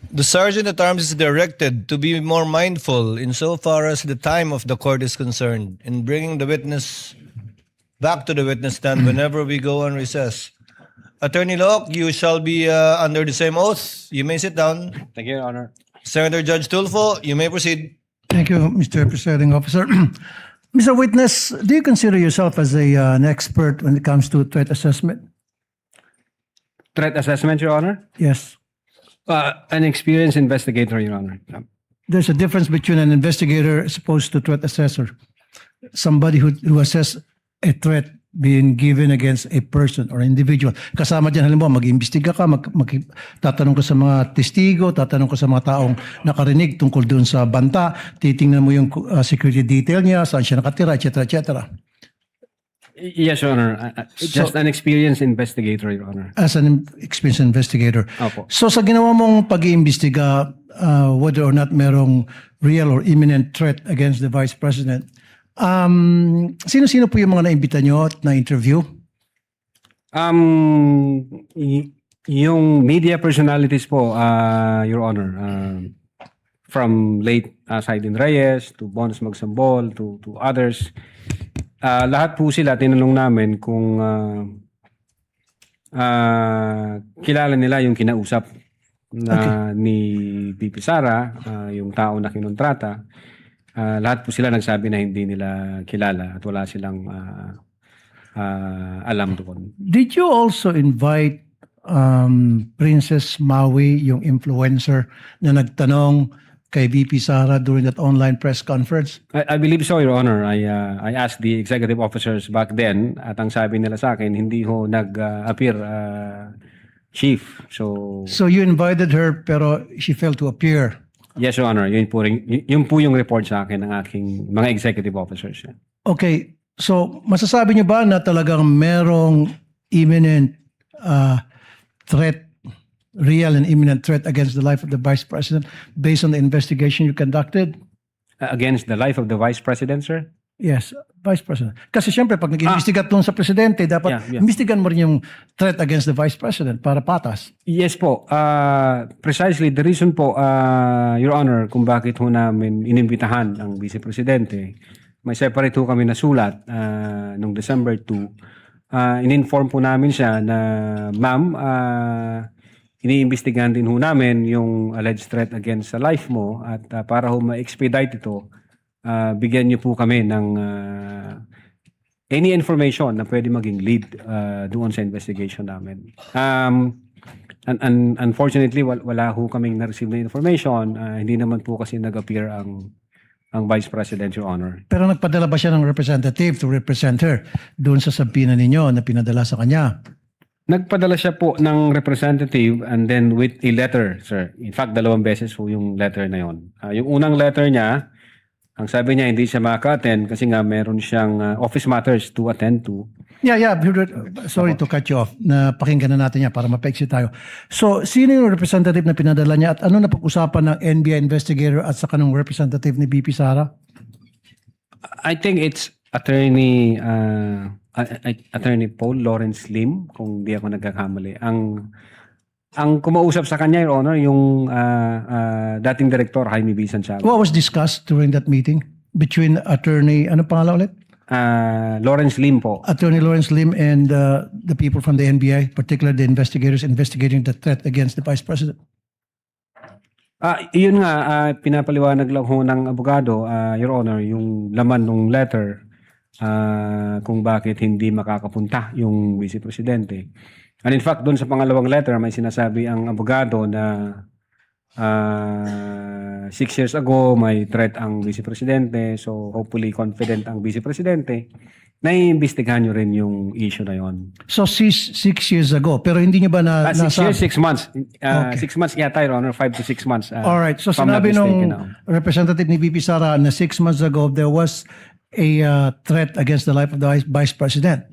The sergeant at arms is directed to be more mindful insofar as the time of the court is concerned in bringing the witness back to the witness stand whenever we go on recess. Attorney Locke, you shall be under the same oath. You may sit down. Thank you, Your Honor. Senator Judge Tulfo, you may proceed. Thank you, Mr. Presiding Officer. Mr. Witness, do you consider yourself as an expert when it comes to threat assessment? Threat assessment, Your Honor? Yes. An experienced investigator, Your Honor. There's a difference between an investigator as opposed to threat assessor. Somebody who assess a threat being given against a person or individual. Kasama dyan, halimbawa, mag-iimbestiga ka, tatanong ka sa mga testigo, tatanong ka sa mga taong nakarinig tungkol doon sa banta, titingnan mo yung security detail niya, saan siya nakatira, etc., etc. Yes, Your Honor. Just an experienced investigator, Your Honor. As an experienced investigator. Opo. So sa ginawa mong pag-iimbestiga, whether or not merong real or imminent threat against the Vice President, sino-sino po yung mga naimbita nyo at na-interview? Yung media personalities po, Your Honor, from late Saidin Reyes to Bones Magsambol to others, lahat po sila tinanong namin kung kilala nila yung kinausap na ni VP Sara, yung tao na kinontrata. Lahat po sila nagsabi na hindi nila kilala at wala silang alam doon. Did you also invite Princess Maui, yung influencer na nagtanong kay VP Sara during that online press conference? I believe so, Your Honor. I asked the executive officers back then at ang sabi nila sa akin, hindi ho nag-appear chief. So you invited her pero she failed to appear. yes, Your Honor. Yun po yung report sa akin ng aking mga executive officers. Okay, so masasabi niyo ba na talagang merong imminent threat, real and imminent threat against the life of the Vice President based on the investigation you conducted? Against the life of the Vice President, sir? Yes, Vice President. Kasi siyempre, pag nag-imbestiga doon sa Presidente, dapat imbestigan mo rin yung threat against the Vice President para patas. Yes po. Precisely, the reason po, Your Honor, kung bakit ho namin inimbitahan ang Vice Presidente, may separate ho kami na sulat noong December 2. In-inform po namin siya na, ma'am, iniimbestigahan din ho namin yung alleged threat against sa life mo at para ho ma-expedite ito, bigyan niyo po kami ng any information na pwede maging lead doon sa investigation namin. Unfortunately, wala ho kaming na-receive na information. Hindi naman po kasi nag-appear ang Vice President, Your Honor. Pero nagpadala ba siya ng representative to represent her doon sa sabina ninyo na pinadala sa kanya? Nagpadala siya po ng representative and then with a letter, sir. In fact, 2 beses po yung letter na yon. Yung unang letter niya, Ang sabi niya, hindi siya makaka-attend kasi nga meron siyang office matters to attend to. Yeah. Sorry to cut you off. Napakinggan na natin yan para mapaiksi tayo. So, sino yung representative na pinadala niya at ano na pag-usapan ng NBI investigator at saka ng representative ni BP Sara? I think it's Attorney Paul Lawrence Lim, kung di ako nagkakamali. Ang kumausap sa kanya, Your Honor, yung dating Director Jaime B. Santiago. What was discussed during that meeting between attorney, ano pangalan ulit? Lawrence Lim po. Attorney Lawrence Lim and the people from the NBI, particularly the investigators investigating the threat against the Vice President. Yun nga, pinapaliwanag lang ho ng abogado, Your Honor, yung laman ng letter kung bakit hindi makakapunta yung Vice Presidente. And in fact, doon sa pangalawang letter, may sinasabi ang abogado na 6 years ago, may threat ang Vice Presidente. So hopefully confident ang Vice Presidente na iimbestigahan nyo rin yung issue na yon. So 6 years ago, pero hindi niyo ba 6 years, 6 months. Okay. 6 months yata, Your Honor, 5 to 6 months. All right. So if I'm not sinabi mistaken nung representative ni VP Sara na 6 months ago there was a threat against the life of the Vice President.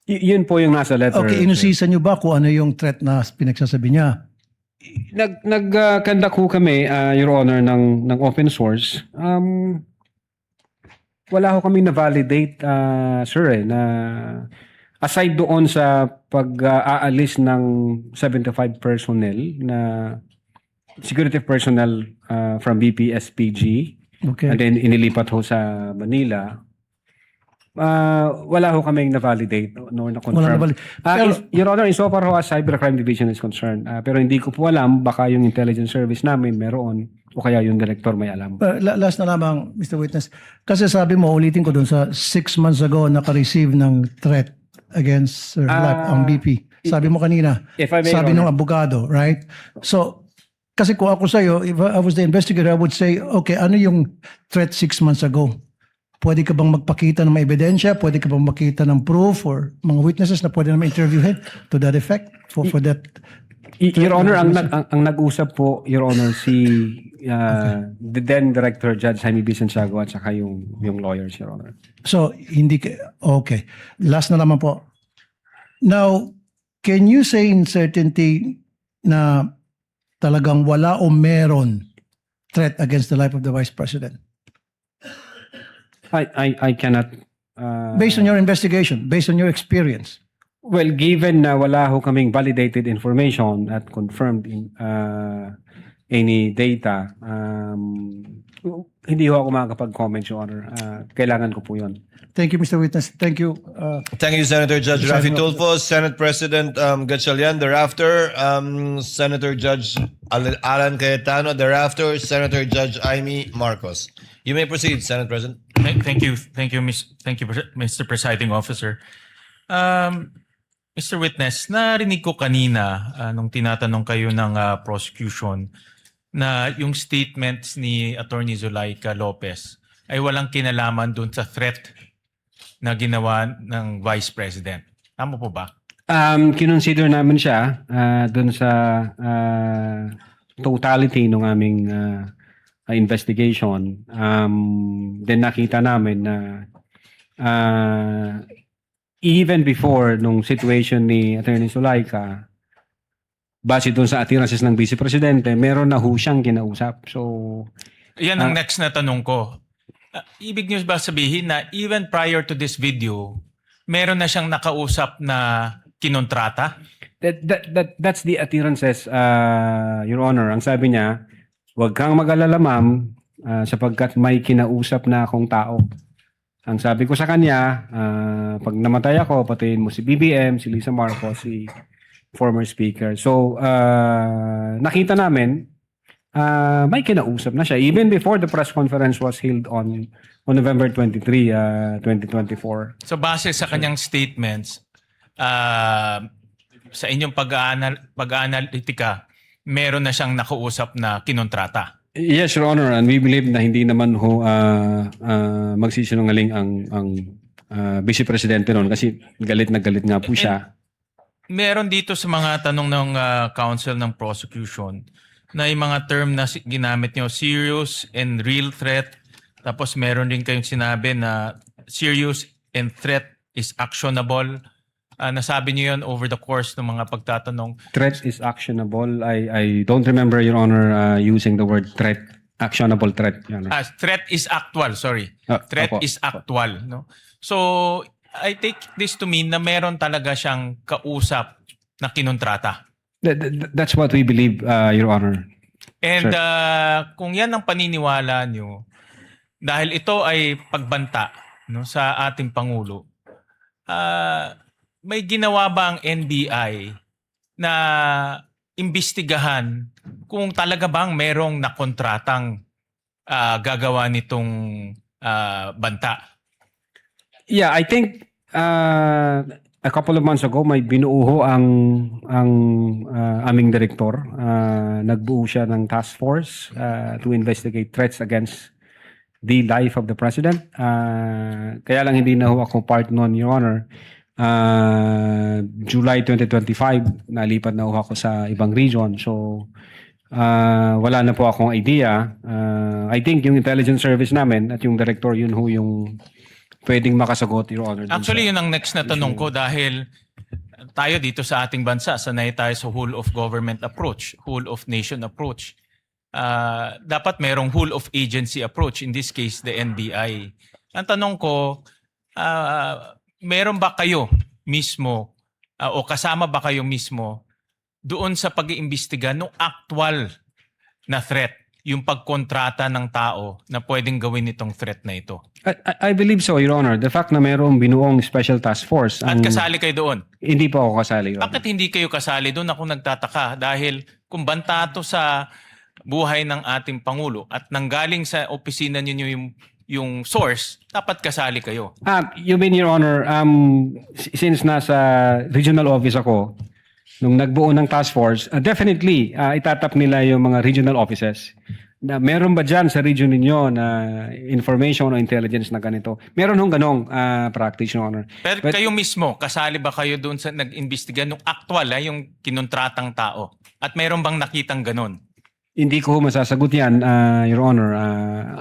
Yun po yung nasa letter. Okay, inusisan niyo ba kung ano yung threat na pinagsasabi niya? Nagkandak ho kami, Your Honor, ng open source. Wala ho kami na-validate, sir, na aside doon sa pag-aalis ng 75 personnel na security personnel from BPSPG, Okay. and then inilipat ho sa Manila, wala ho kaming na-validate nor na-confirm. Wala na-validate. Pero- Your Honor, insofar ho as Cybercrime Division is concerned, pero hindi ko po alam, baka yung intelligence service namin meron o kaya yung director may alam. Last na lamang, Mr. Witness. Kasi sabi mo, ulitin ko doon sa 6 months ago naka-receive ng threat against her life ang BP. Sabi mo kanina, If I may, sabi Your ng Honor. abogado, right? So, kasi kung ako sa'yo, if I was the investigator, I would say, okay, ano yung threat 6 months ago? Pwede ka bang magpakita ng mga ebidensya? Pwede ka bang makita ng proof or mga witnesses na pwede naman interviewin to that effect? For that? Your Honor, ang nag-usap po, Your Honor, si the then Director Judge Jaime B. Santiago at saka yung lawyers, Your Honor. So, hindi ka, okay. Last na naman po. Now, can you say in certainty na talagang wala o meron threat against the life of the Vice President? I cannot... Based on your investigation, based on your experience. Well, given na wala ho kaming validated information at confirmed any data, hindi ho ako makakapag-comment, Your Honor. Kailangan ko po yun. Thank you, Mr. Witness. Thank you. Thank you, Senator Judge Rafi Presiding Tulfo, Senate President Gatchalian. Thereafter, Senator Judge Alan Cayetano. Thereafter, Senator Judge Amy Marcos. You may proceed, Senate President. Thank you, Mr. Presiding Officer. Mr. Witness, narinig ko kanina nung tinatanong kayo ng prosecution na yung statements ni Attorney Zulaika Lopez ay walang kinalaman dun sa threat na ginawa ng Vice President. Tama po ba? Kinonsider namin siya dun sa totality ng aming investigation. Then nakita namin na even before nung situation ni Attorney Zulaika, base dun sa attirances ng Vice Presidente, meron na ho siyang kinausap. So, Yan ang next na tanong ko. Ibig niyo ba sabihin na even prior to this video, meron na siyang nakausap na kinontrata? that's the attirances, Your Honor. Ang sabi niya, huwag kang mag-alala, ma'am, sapagkat may kinausap na akong tao. Ang sabi ko sa kanya, pag namatay ako, patayin mo si BBM, si Lisa Marcos, si former speaker. So, nakita namin, may kinausap na siya. Even before the press conference was held on November 23, 2024. So base sa kanyang statements, sa inyong pag-aanalytika, meron na siyang nakausap na kinontrata. Yes, Your Honor, and we believe na hindi naman ho magsisinungaling ang Vice Presidente noon kasi galit na galit nga po siya. Meron dito sa mga tanong ng counsel ng prosecution na yung mga term na ginamit nyo, serious and real threat, Tapos meron din kayong sinabi na serious and threat is actionable. Nasabi niyo yun over the course ng mga pagtatanong. Threat is actionable. I don't remember, Your Honor, using the word threat. Actionable threat. Your Honor. Threat is actual, sorry. Threat Opo. is actual. No? So, I take this to mean na meron talaga siyang kausap na kinontrata. That's what we believe, Your Honor. And kung yan ang paniniwala nyo, dahil ito ay pagbanta no, sa ating Pangulo, may ginawa ba ang NBI na imbestigahan kung talaga bang merong nakontratang gagawa nitong banta? Yeah, I think a couple of months ago may binuo ang aming direktor. Nagbuo siya ng task force to investigate threats against the life of the president. Kaya lang hindi na ho ako part noon, Your Honor. July 2025, nalipat na ho ako sa ibang region. So, wala na po akong idea. I think yung intelligence service namin at yung director, yun ho yung pwedeng makasagot, Your Honor. Actually, yun ang next na tanong ko dahil tayo dito sa ating bansa, sanay tayo sa whole of government approach, whole of nation approach. Dapat merong whole of agency approach, in this case, the NBI. Ang tanong ko, meron ba kayo mismo o kasama ba kayo mismo doon sa pag-iimbestiga ng actual na threat, yung pagkontrata ng tao na pwedeng gawin itong threat na ito? I believe so, Your Honor. The fact na mayroong binuong special task force. At kasali kayo doon? Hindi po ako kasali, Your Honor. Bakit hindi kayo kasali doon? Ako nagtataka dahil kung banta to sa buhay ng ating Pangulo at nanggaling sa opisina ninyo yung source, dapat kasali kayo. You mean, Your Honor, since nasa regional office ako, nung nagbuo ng task force, definitely, itatap nila yung mga regional offices. Na meron ba dyan sa region ninyo na information o intelligence na ganito? Meron hong ganong practice, Your Honor. Pero kayo mismo, kasali ba kayo doon sa nag-imbestiga nung actual, yung kinontratang tao? At meron bang nakitang ganon? Hindi ko masasagot yan, Your Honor.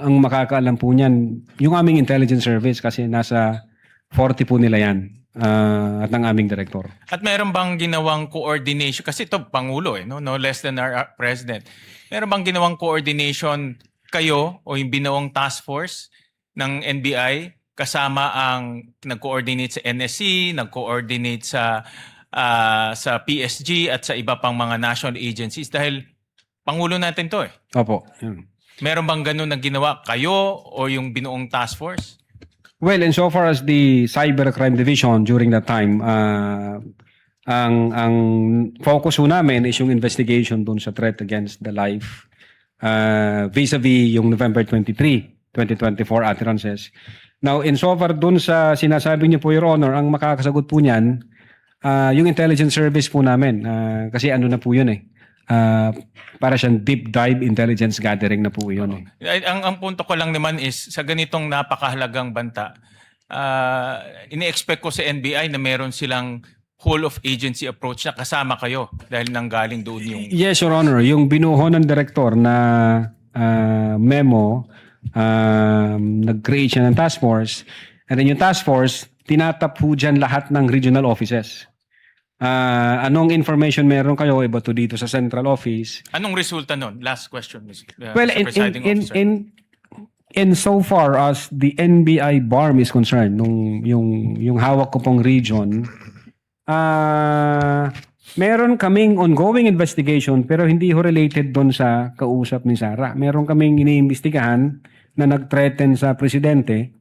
Ang makakaalam po niyan, yung aming intelligence service kasi nasa 40 po nila yan at ang aming director. At meron bang ginawang coordination? Kasi ito, Pangulo, no less than our President. Meron bang ginawang coordination kayo o yung binuong task force ng NBI kasama ang nag-coordinate sa NSC, nag-coordinate sa PSG at sa iba pang mga national agencies? Dahil Pangulo natin to eh. Opo. Meron bang ganun na ginawa kayo o yung binuong task force? Well, insofar as the Cybercrime Division during that time, ang focus ho namin is yung investigation dun sa threat against the life vis-a-vis yung November 23, 2024 utterances. Now, insofar dun sa sinasabi niyo po, Your Honor, ang makakasagot po niyan, yung intelligence service po namin. Kasi ano na po yun eh. Para siyang deep dive intelligence gathering na po yun. Ang punto ko lang naman is sa ganitong napakahalagang banta, ini-expect ko sa NBI na meron silang whole of agency approach na kasama kayo dahil nanggaling doon yung... Yes, Your Honor. Yung binuho ng director na memo, nag-create siya ng task force, and then yung task force, tinatap po dyan lahat ng regional offices. Anong information meron kayo iba to dito sa central office? Anong resulta nun? Last question, Mr. Well, Presiding Officer. in so far as the NBI BARM is concerned, yung hawak ko pong region, meron kaming ongoing investigation pero hindi ho related doon sa kausap ni Sara. Meron kaming iniimbestigahan na nag-threaten sa presidente.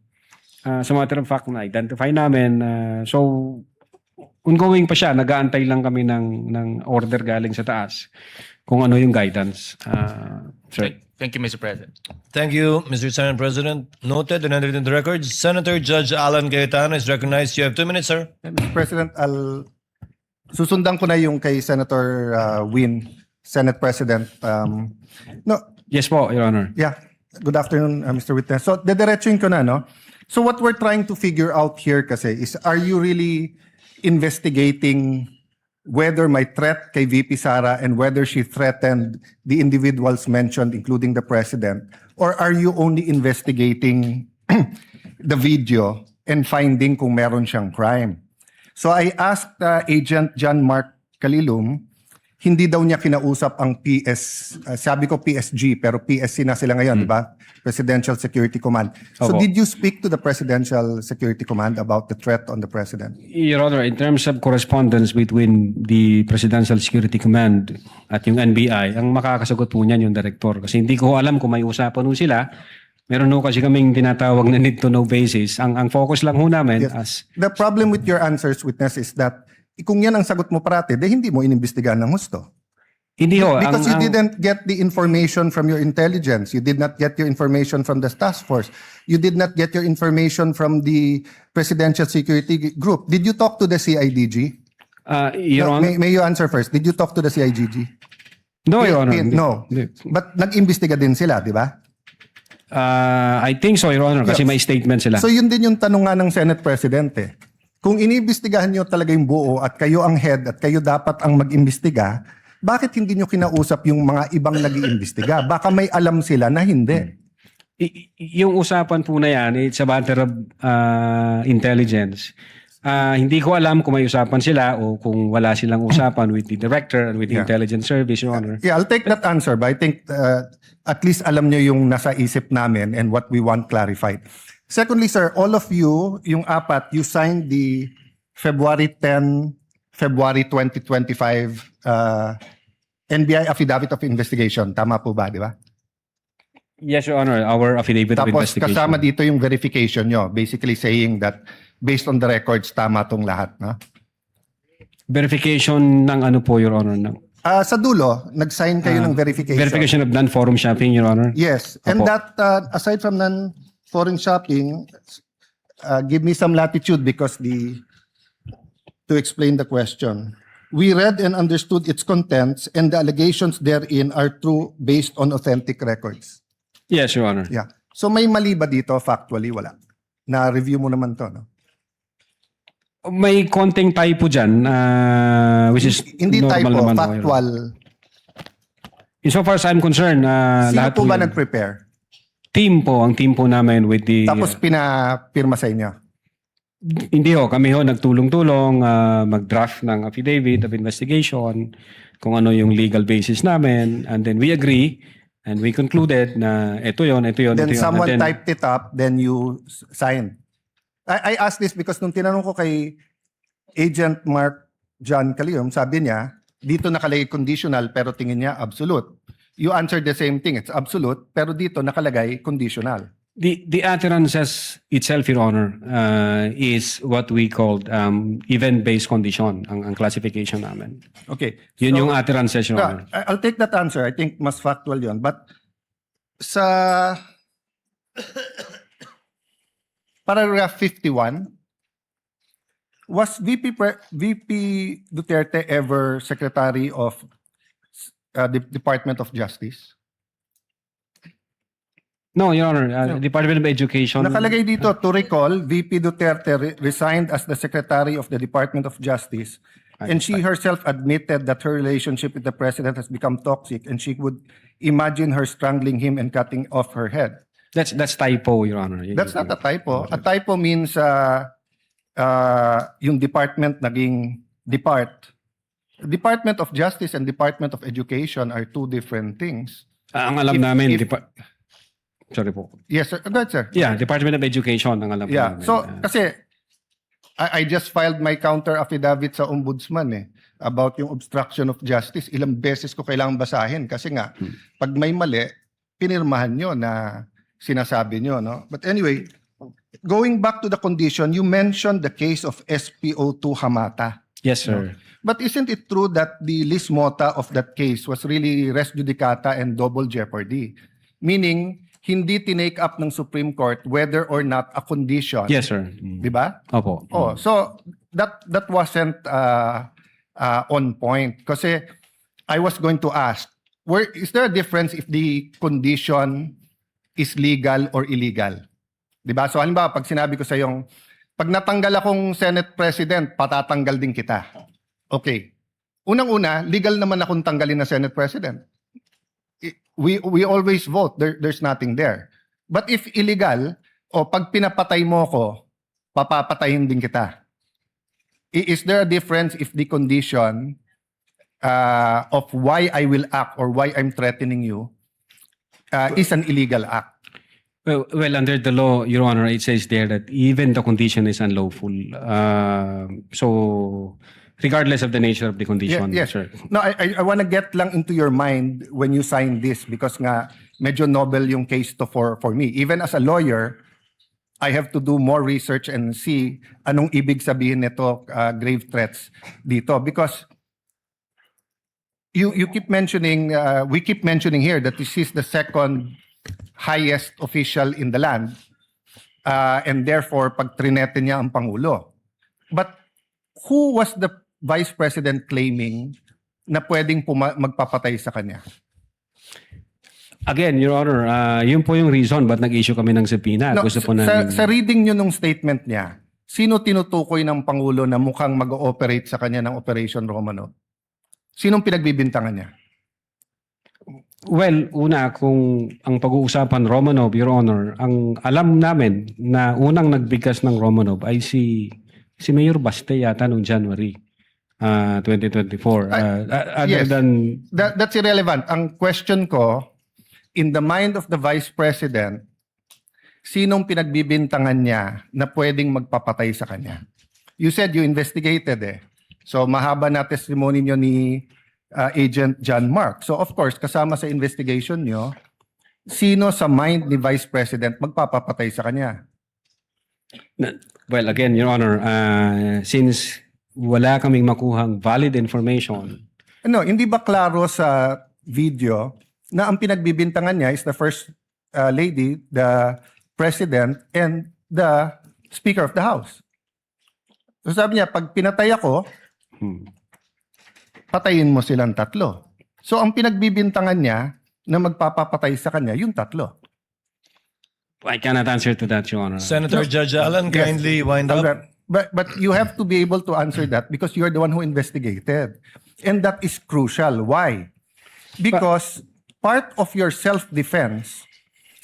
As a matter of fact, na-identify namin. So, ongoing pa siya. Nag-aantay lang kami ng order galing sa taas kung ano yung guidance. Sir. Thank you, Mr. President. Thank you, Mr. Senate President. Noted and entered in the records. Senator Judge Alan Cayetano is recognized. You have 2 minutes, sir. Mr. President, susundan ko na yung kay Senator Win, Senate President. No, Yes po, Your Honor. yeah. Good afternoon, Mr. Witness. So, dediretsuin ko na, no? So, what we're trying to figure out here kasi is, are you really investigating whether my threat kay VP Sara and whether she threatened the individuals mentioned, including the president, or are you only investigating the video and finding kung meron siyang crime? So I asked Agent John Mark Calilum, hindi daw niya kinausap ang sabi ko PSG, pero PSC na sila ngayon, di ba? Presidential Security Command. So Opo. did you speak to the Presidential Security Command about the threat on the President? Your Honor, in terms of correspondence between the Presidential Security Command at yung NBI, ang makakasagot po niyan yung director. Kasi hindi ko alam kung may usapan po sila. Meron ho kasi kaming tinatawag na need to know basis. Ang focus lang ho namin Yes. as... The problem with your answers, witness, is that kung yan ang sagot mo parati, hindi mo inimbestigahan ng husto. Hindi ho. Because you ang- didn't get the information from your intelligence. You did not get your information from the task force. You did not get your information from the Presidential Security Group. Did you talk to the CIDG? Your No, Honor, may you answer first. Did you talk to the CIDG? no, Your Honor. hindi. No. Hindi. But nag-imbestiga din sila, di ba? I think so, Your Honor, kasi Yes. may statement sila. So yun din yung tanong nga ng Senate President eh. Kung iniimbestigahan nyo talaga yung buo at kayo ang head at kayo dapat ang mag-imbestiga, bakit hindi nyo kinausap yung mga ibang nag-iimbestiga? Baka may alam sila na hindi. Yung usapan po na yan, it's a matter of intelligence. Hindi ko alam kung may usapan sila o kung wala silang usapan with the director and with the Yeah. intelligence service, Your Honor. Yeah, I'll take that answer, but I think at least alam nyo yung nasa isip namin and what we want clarified. Secondly, sir, all of you, yung apat, you signed the February 10, February 2025 NBI Affidavit of Investigation. Tama po ba, di ba? Yes, Your Honor, our affidavit of Tapos investigation. kasama dito yung verification nyo, basically saying that based on the records, tama tong lahat. No? Verification ng ano po, Your Honor? Ng Sa dulo, nag-sign kayo ng verification. verification of non-forum shopping, Your Honor? Yes. And Opo. that, aside from non-foreign shopping, give me some latitude because to explain the question. We read and understood its contents and the allegations therein are true based on authentic records. Yes, Your Honor. Yeah. So may mali ba dito? Factually, wala. Na-review mo naman to, no? May konting typo dyan, which is Hindi normal typo, naman, Your Honor. factual. Insofar as I'm concerned, Sino lahat po ba yun- nag-prepare? ang team po namin with the... Tapos pinapirma sa inyo? Hindi ho, kami ho nagtulong-tulong mag-draft ng affidavit of investigation, kung ano yung legal basis namin, and then we agree and we concluded na ito yon. Then ito yun. someone And then, typed it up, then you signed. I asked this because nung tinanong ko kay Agent Mark John Calium, sabi niya, dito nakalagay conditional pero tingin niya absolute. You answered the same thing, it's absolute, pero dito nakalagay conditional. the utterances itself, Your Honor, is what we called event-based condition, ang classification namin. Okay. Yun so- yung utterances, Your Yeah, Honor. I'll take that answer. I think mas factual yon. But sa paragraph 51, was VP Duterte ever Secretary of the Department of Justice? No, Your Honor, Department of Education. Nakalagay dito, to recall, VP Duterte resigned as the Secretary of the Department of Justice, and she herself admitted that her relationship with the President has become toxic, and she would imagine her strangling him and cutting off her head. That's typo, Your Honor. That's not a typo. A typo means yung department naging depart. Department of Justice and Department of Education are two different things. Ang alam If- namin, if- sorry po. Yes, sir. Go ahead, sir. Yeah, Department of Education ang alam po Yeah. namin. So, kasi I just filed my counter affidavit sa ombudsman about yung obstruction of justice. Ilang beses ko kailangang basahin kasi nga, pag may mali, pinirmahan nyo na sinasabi nyo, no? But anyway, going back to the condition, you mentioned the case of SPO2 Hamata. Yes, sir. But isn't it true that the lis mota of that case was really res judicata and double jeopardy? Meaning, hindi tinake up ng Supreme Court whether or not a condition. Yes, sir. Di ba? Opo. Oh, so that wasn't on point. Kasi I was going to ask, is there a difference if the condition is legal or illegal? Di ba? So halimbawa, pag sinabi ko sa yung, pag natanggal akong Senate President, patatanggal din kita. Okay. unang-una, legal naman akong tanggalin na Senate President. We always vote. There's nothing there. But if illegal, o pag pinapatay mo ko, papapatayin din kita. Is there a difference if the condition of why I will act or why I'm threatening you is an illegal act? Well, under the law, Your Honor, it says there that even the condition is unlawful. So, regardless of the nature of the condition, Yes. sir. No, I want to get lang into your mind when you sign this because nga medyo novel yung case to for me. Even as a lawyer, I have to do more research and see anong ibig sabihin nito grave threats dito because you keep mentioning we keep mentioning here that this is the second highest official in the land and therefore pag trinete niya ang pangulo. But who was the vice president claiming na pwedeng magpapatay sa kanya? Again, Your Honor, yun po yung reason ba't nag-issue kami ng subpoena. No, Gusto po sa, namin... sa reading nyo nung statement niya, sino tinutukoy ng Pangulo na mukhang mag-ooperate sa kanya ng Operation Romanov? Sinong pinagbibintangan niya? Well, una, kung ang pag-uusapan Romanov, Your Honor, ang alam namin na unang nagbigkas ng Romanov ay si Mayor Baste yata noong January 2024. Other yes. than... That's irrelevant. Ang question ko, in the mind of the Vice President, sinong pinagbibintangan niya na pwedeng magpapatay sa kanya? You said you investigated eh. So mahaba na testimony niyo ni Agent John Mark. So of course, kasama sa investigation niyo, sino sa mind ni Vice President magpapapatay sa kanya? Well, again, Your Honor, since wala kaming makuhang valid information, Ano, hindi ba klaro sa video na ang pinagbibintangan niya is the First Lady, the President, and the Speaker of the House? So sabi niya, pag pinatay ako, patayin mo silang tatlo. So ang pinagbibintangan niya na magpapapatay sa kanya, yung tatlo. I cannot answer to that, Your Honor. Senator Judge Allen, Yes. kindly wind up. But you have to be able to answer that because you're the one who investigated. And that is crucial. Why? Because part of your self-defense,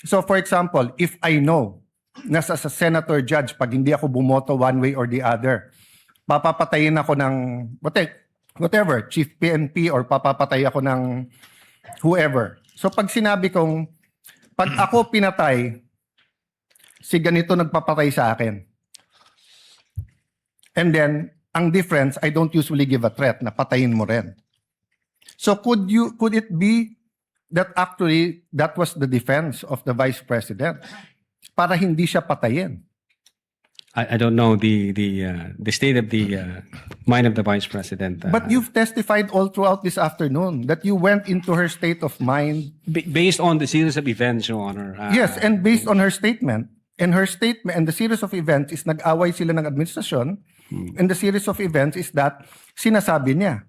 so for example, if I know na sa senator judge, pag hindi ako bumoto one way or the other, papapatayin ako ng whatever, chief PNP or papapatay ako ng whoever. So pag sinabi kong, pag ako pinatay, si ganito nagpapatay sa akin. And then, ang difference, I don't usually give a threat na patayin mo rin. So could it be that actually that was the defense of the Vice President para hindi siya patayin? I don't know the state of the mind of the Vice President. But you've testified all throughout this afternoon that you went into her state of mind. Based on the series of events, Your Honor. Yes, and based on her statement. And her statement and the series of events is nag-away sila ng administrasyon. And the series of events is that sinasabi niya,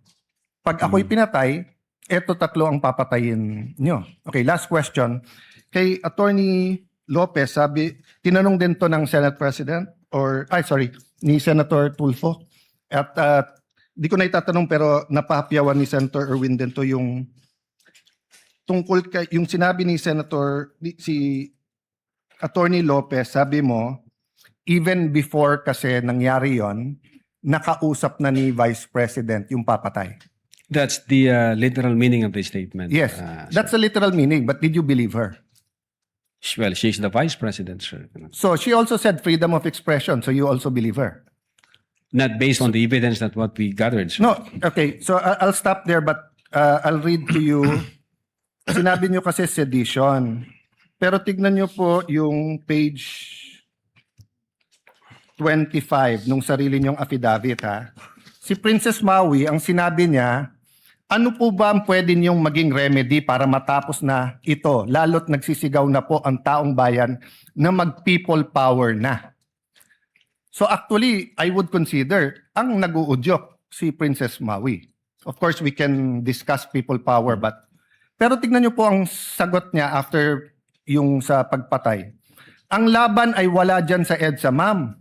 pag ako'y pinatay, eto tatlo ang papatayin nyo. Okay, last question. Kay Attorney Lopez, tinanong din to ng Senate President ni Senator Tulfo. At di ko na itatanong pero napahapyawan ni Senator Erwin din to yung tungkol kay yung sinabi ni si Attorney Lopez, sabi mo, even before kasi nangyari yon, nakausap na ni Vice President yung papatay. That's the literal meaning of the statement. Yes, that's the literal meaning, but did you believe her? Well, she's the Vice President, sir. So she also said freedom of expression, so you also believe her? Not based on the evidence that what we gathered, sir. No, okay, so I'll stop there but I'll read to you. Sinabi niyo kasi sedition. Pero tignan niyo po yung page 25 nung sarili niyong affidavit ha. Si Princess Maui, ang sinabi niya, ano po ba ang pwede niyong maging remedy para matapos na ito, lalo't nagsisigaw na po ang taong bayan na mag-people power na. So actually, I would consider ang nag-uudyok si Princess Maui. Of course, we can discuss people power, pero tignan niyo po ang sagot niya after yung sa pagpatay. Ang laban ay wala dyan sa EDSA, ma'am.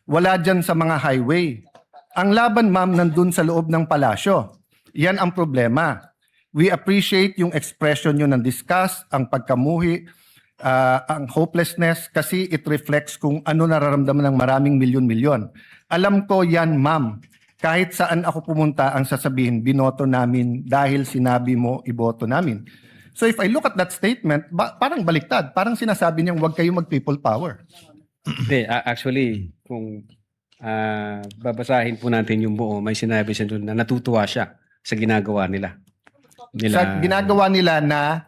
Wala dyan sa mga highway. Ang laban, ma'am, nandun sa loob ng palasyo. Yan ang problema. We appreciate yung expression nyo ng disgust, ang pagkamuhi, ang hopelessness kasi it reflects kung ano nararamdaman ng maraming milyon-milyon. Alam ko yan, ma'am. Kahit saan ako pumunta, ang sasabihin, binoto namin dahil sinabi mo, iboto namin. So if I look at that statement, parang baliktad. Parang sinasabi niyang huwag kayo mag-people power. Hindi, actually, kung babasahin po natin yung buo, may sinabi siya doon na natutuwa siya sa ginagawa nila. Sa ginagawa nila na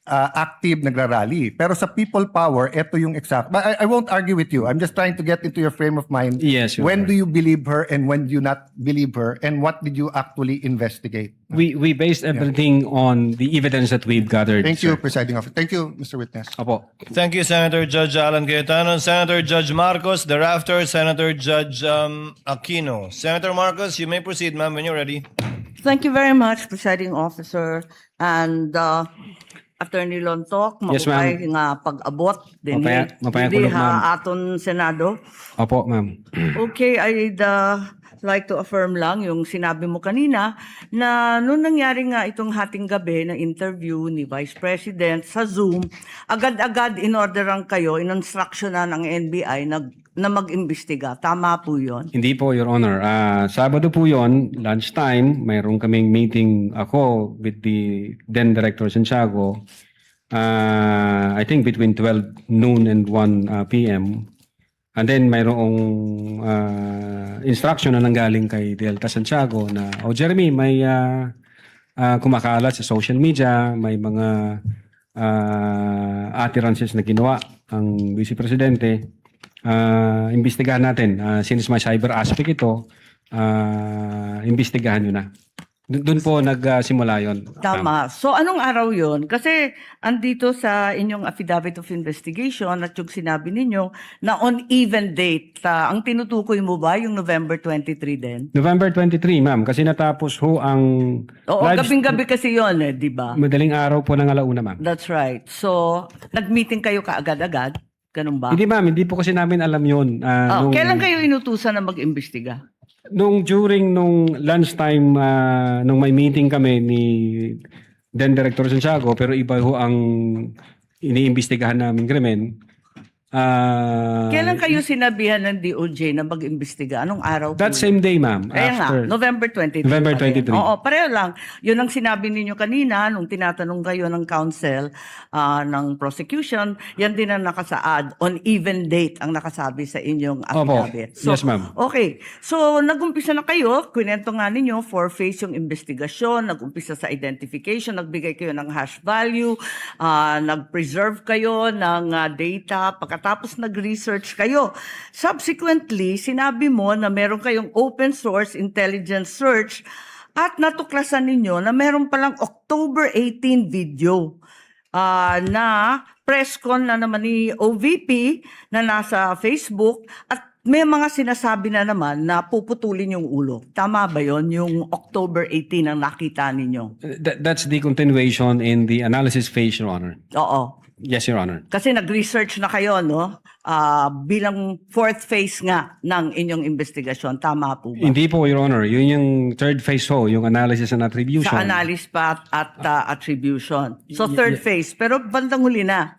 active nagrarally. Pero sa people power, ito yung exact. But I won't argue with you. I'm just trying to get into your frame of mind. Yes, Your When Honor. do you believe her and when do you not believe her? And what did you actually investigate? We based everything on the evidence that we've gathered. Thank you, sir. Presiding Officer. Thank you, Mr. Witness. Opo. Thank you, Senator Judge Alan Cayetano. Senator Judge Marcos, thereafter, Senator Judge Aquino. Senator Marcos, you may proceed, ma'am, when you're ready. Thank you very much, Presiding Officer. And Attorney Lontok, Yes, ma'am. maupay nga pag-abot din Mapaya hindi kulog, ma'am. aton Senado. Opo, ma'am. Okay, I'd like to affirm lang yung sinabi mo kanina na noong nangyari nga itong hating gabi na interview ni Vice President sa Zoom, agad-agad in-orderan kayo, in-instructionan ng NBI na mag-imbestiga. Tama po yun? Hindi po, Your Honor. Sabado po yon, lunchtime, mayroon kaming meeting ako with the then Director Santiago. I think between 12 noon and 1 p.m. And then mayroong instruction na nanggaling kay Delta Santiago na, Jeremy, may kumakalat sa social media, may mga utterances na ginawa ang Vice Presidente. Imbestigahan natin. Since may cyber aspect ito, imbestigahan nyo na. Doon po nagsimula yon. Tama. So anong araw yon? Kasi andito sa inyong affidavit of investigation at yung sinabi ninyo na on even date, ang tinutukoy mo ba yung November 23 din? November 23, ma'am. Kasi natapos ho ang Oo, live- gabing-gabi kasi yon di ba? madaling araw po ng alauna, ma'am. That's right. So, nag-meeting kayo kaagad-agad? Ganun ba? Hindi, ma'am. Hindi po kasi namin alam yun. Kailan kayo inutusan na mag-imbestiga? During lunchtime, nung may meeting kami ni then Director Santiago, pero iba ho ang iniimbestigahan namin krimen. Kailan kayo sinabihan ng DOJ na mag-imbestiga? Anong araw po? That same day, ma'am. Kaya nga, after- November 23. November pa rin. 23. Oo, pareho lang. Yun ang sinabi ninyo kanina nung tinatanong kayo ng counsel ng prosecution. Yan din ang nakasaad. On even date ang nakasabi sa inyong Opo. affidavit. Yes, ma'am. Okay. So, nag-umpisa na kayo. Kwento nga ninyo, four-phase yung investigasyon. Nag-umpisa sa identification. Nagbigay kayo ng hash value. Nag-preserve kayo ng data. Pagkatapos nag-research kayo. Subsequently, sinabi mo na meron kayong open source intelligence search at natuklasan ninyo na meron palang October 18 video na press con na naman ni OVP na nasa Facebook at may mga sinasabi na naman na puputulin yung ulo. Tama ba yon yung October 18 ang nakita ninyo? That's the continuation in the analysis phase, Your Honor. Oo. Yes, Your Honor. Kasi nag-research na kayo, no? Bilang fourth phase nga ng inyong investigasyon. Tama po ba? Hindi po, Your Honor. Yun yung third phase ho, yung analysis and attribution. Sa analysis pa at attribution. So third phase. Pero bandang huli na.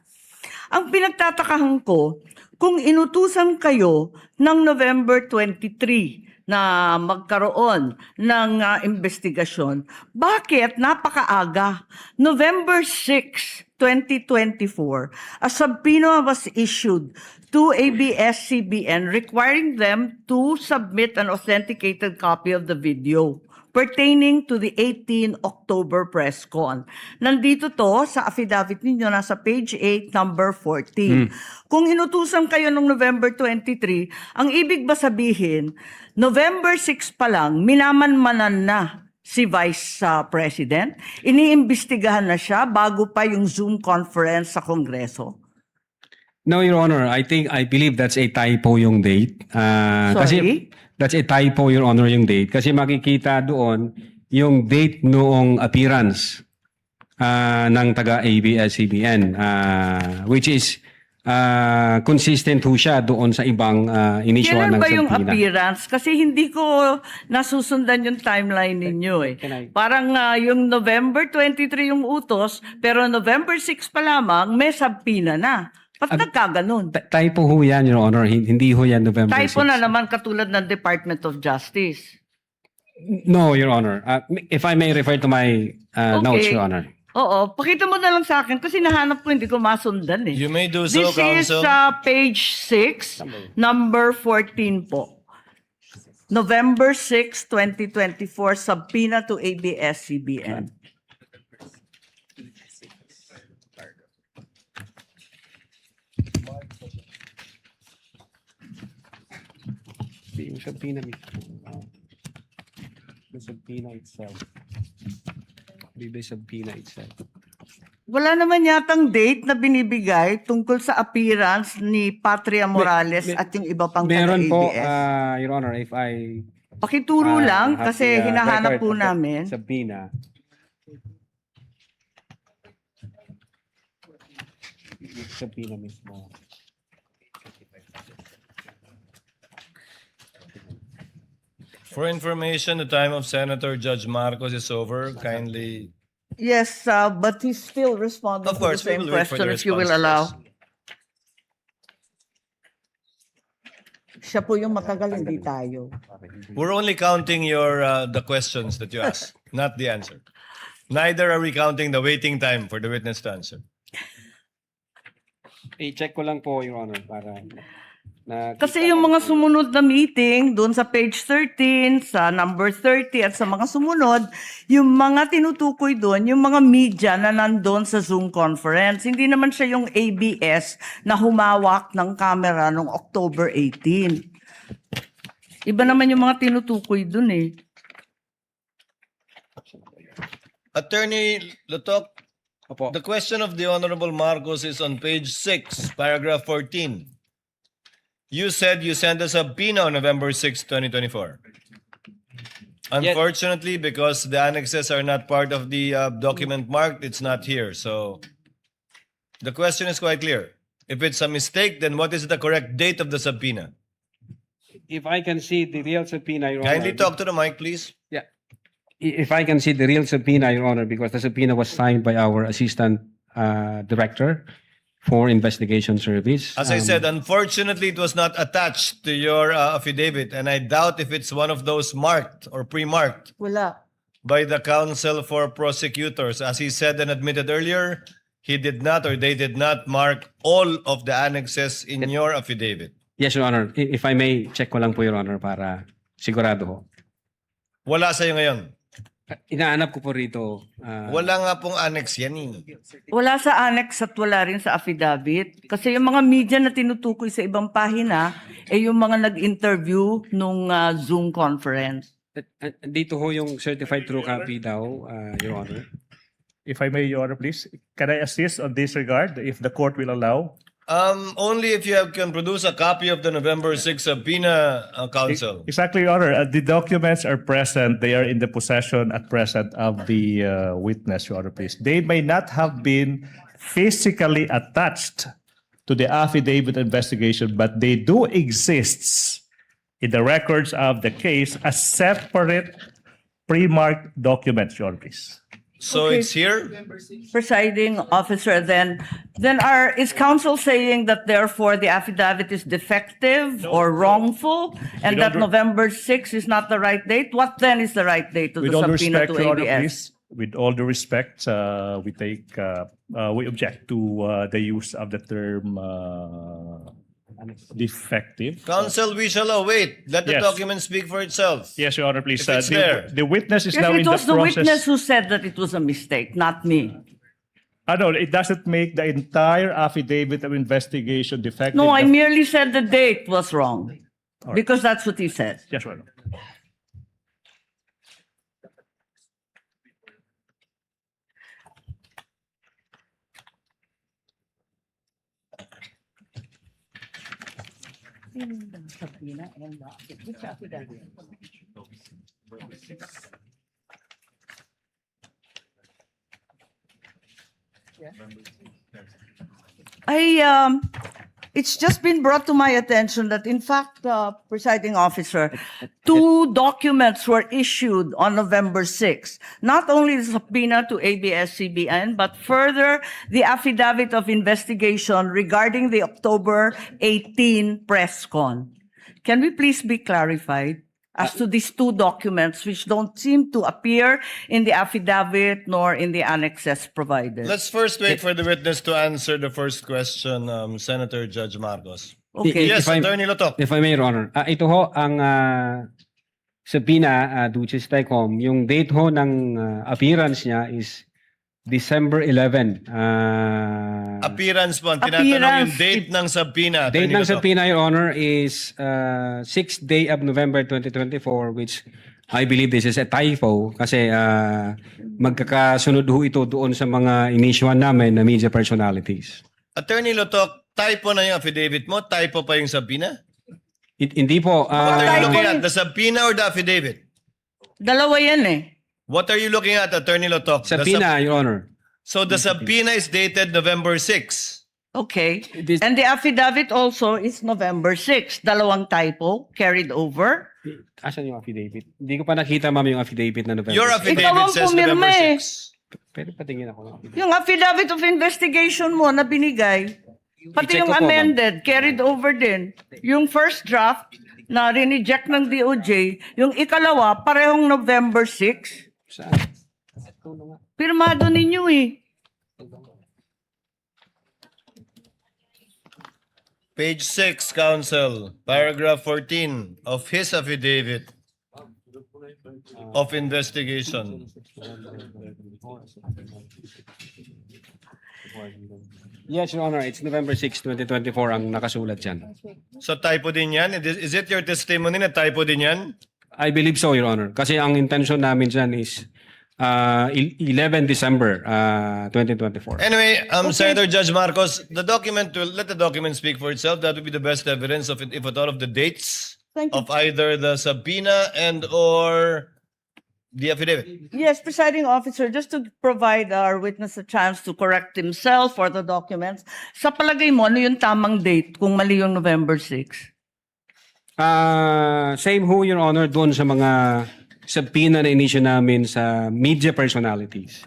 Ang pinagtatakahan ko, kung inutusan kayo ng November 23 na magkaroon ng investigasyon, bakit napakaaga? November 6, 2024, a subpoena was issued to ABS-CBN requiring them to submit an authenticated copy of the video pertaining to the 18 October press con. Nandito to sa affidavit ninyo, nasa page 8, number 14. Kung inutusan kayo ng November 23, ang ibig ba sabihin, November 6 pa lang, minamanmanan na si Vice President? Iniimbestigahan na siya bago pa yung Zoom conference sa Kongreso? No, Your Honor. I believe that's a typo yung date. Kasi that's a typo, Your Honor, yung date. Kasi makikita doon yung date noong appearance ng taga-ABS-CBN, which is consistent ho siya doon sa ibang inisyoan Kailan ng ba yung subpoena. appearance? Kasi hindi ko nasusundan yung timeline ninyo eh. Parang yung November 23 yung utos, pero November 6 pa lamang may subpoena na. Ba't nagkaganon? Typo ho yan, Your Honor. Hindi ho yan November 6. Typo na naman katulad ng Department of Justice. No, Your Honor. If I may refer to my notes, Okay. Your Honor. Oo, pakita mo na lang sa akin kasi nahanap ko hindi ko masundan eh. You may do so, This is Counsel. page 6, number 14 po. November 6, 2024, subpoena to ABS-CBN. Yung subpoena mismo. The subpoena itself. The subpoena itself. Wala naman yatang date na binibigay tungkol sa appearance ni Patria Morales at yung iba pang Meron po, taga-ABS. Your Honor, if I Pakituro lang have kasi the, hinahanap record po of the namin. subpoena. Yung subpoena mismo. For information, the time of Senator Judge Marcos is over. Kindly. Yes, but he's still responding Of course, to the we same will wait for question the if you will response allow. first. Siya po yung matagal, hindi tayo. We're only counting your the questions that you asked, not the answer. Neither are we counting the waiting time for the witness to answer. I-check ko lang po, Your Honor, para Kasi yung mga sumunod na meeting, doon sa page 13, sa number 30, at sa mga sumunod, yung mga tinutukoy doon, yung mga media na nandun sa Zoom conference. Hindi naman siya yung ABS na humawak ng camera noong October 18. Iba naman yung mga tinutukoy doon eh. Attorney Lutok, Opo. the question of the Honorable Marcos is on page 6, paragraph 14. You said you sent us a subpoena on November 6, 2024. Unfortunately, because the annexes are not part of the document marked, it's not here. So the question is quite clear. If it's a mistake, then what is the correct date of the subpoena? If I can see the real subpoena, Your Kindly Honor. talk to the mic, please. Yeah. If I can see the real subpoena, Your Honor, because the subpoena was signed by our Assistant Director for Investigation Service. As I said, unfortunately, it was not attached to your affidavit, and I doubt if it's one of those marked or pre-marked Wala. by the counsel for prosecutors. As he said and admitted earlier, he did not or they did not mark all of the annexes in your affidavit. Yes, Your Honor. If I may, check ko lang po, Your Honor, para sigurado ho. Wala sa'yo ngayon. Inaanap ko po rito. Wala nga pong annex yan eh. Wala sa annex at wala rin sa affidavit. Kasi yung mga media na tinutukoy sa ibang pahina, yung mga nag-interview nung Zoom conference. Dito ho yung certified true copy daw, Your Honor. If I may, Your Honor, please, can I assist on this regard, if the court will allow? Only if you can produce a copy of the November 6 subpoena, counsel. Exactly, Your Honor. The documents are present. They are in the possession at present of the witness, Your Honor, please. They may not have been physically attached to the affidavit investigation, but they do exist in the records of the case as separate pre-marked documents, Your Honor, please. So Okay. it's here? Presiding officer, then is counsel saying that therefore the affidavit is defective or wrongful and With that all November 6 is not the right date? What then is the right date to With the all due subpoena respect, to Your Honor, ABS? please, with all due respect, we object to the use of the term defective. Counsel, we shall await. Let the Yes. document speak for itself. Yes, Your Honor, please. If it's there. The witness is Yes, now it in the was the witness process. who said that it was a mistake, not me. No, it doesn't make the entire affidavit of investigation defective. No, I merely said the date was wrong because that's what he said. Yes, Your Honor. it's just been brought to my attention that, in fact, presiding officer, two documents were issued on November 6. Not only the subpoena to ABS-CBN, but further the affidavit of investigation regarding the October 18 press con. Can we please be clarified as to these two documents which don't seem to appear in the affidavit nor in the annexes provided? Let's first wait for the witness to answer the first question, Senator Judge Marcos. Okay. Yes, If I- Attorney Lotok. If I may, Your Honor. Ito ho, ang subpoena, Duces Tecom, yung date ho ng appearance niya is December 11. Appearance po. Ang tinatanong yung Appearance. date ng subpoena. Date Attorney ng Lotok. subpoena, Your Honor, is 6th day of November 2024, which I believe this is a typo kasi magkakasunod ho ito doon sa mga inisyuan namin na media personalities. Attorney Lotok, typo na yung affidavit mo? Typo pa yung subpoena? Hindi po. What are you typo looking yun. at? The subpoena or the affidavit? Dalawa yan eh. What are you looking at, Attorney Lotok? The Subpoena, Your Honor. So the subpoena is dated November 6. Okay. This- And the affidavit also is November 6. Dalawang typo carried over. Asan yung affidavit? Hindi ko pa nakita, ma'am, yung affidavit na November. Your 6. Ikaw affidavit ang says pumirma November eh. 6. Pwede patingin ako ng affidavit. Yung affidavit of investigation mo na binigay, pati I-check yung ko po, amended, carried over din. Yung first draft na rineject ng DOJ, yung ikalawa, parehong November 6. Saan? Pirmado ninyo eh. Page 6, Counsel, paragraph 14 of his affidavit of investigation. Yes, Your Honor. It's November 6, 2024 ang nakasulat dyan. So typo din yan? Is it your testimony na typo din yan? I believe so, Your Honor. Kasi ang intention namin dyan is 11 December 2024. Anyway, Senator Judge Marcos, the document will let the document speak for itself. That would be the best evidence of it, if at all, of the dates Thank you. of either the subpoena and or the affidavit. Yes, presiding officer, just to provide our witness a chance to correct himself or the documents, sa palagay mo, ano yung tamang date kung mali yung November 6? Same ho, Your Honor, doon sa mga subpoena na inisyu namin sa media personalities.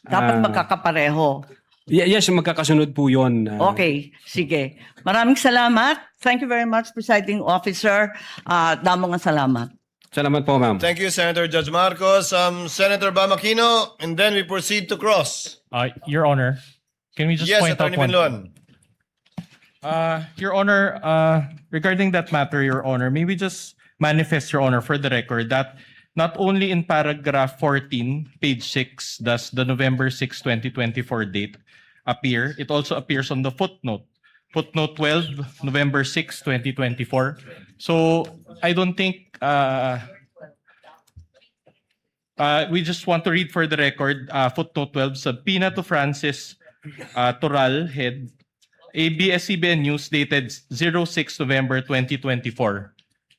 Dapat magkakapareho. Yes, magkakasunod po yun. Okay, sige. Maraming salamat. Thank you very much, presiding officer. Damo nga salamat. Salamat po, ma'am. Thank you, Senator Judge Marcos. Senator Bam Aquino, and then we proceed to cross. Your Honor, can we just Yes, point out Attorney one? Binloan. Your Honor, regarding that matter, Your Honor, may we just manifest, Your Honor, for the record, that not only in paragraph 14, page 6, does the November 6, 2024 date appear, it also appears on the footnote. Footnote 12, November 6, 2024. So I don't think we just want to read for the record footnote 12, subpoena to Francis Toral, head ABS-CBN News dated 06 November 2024.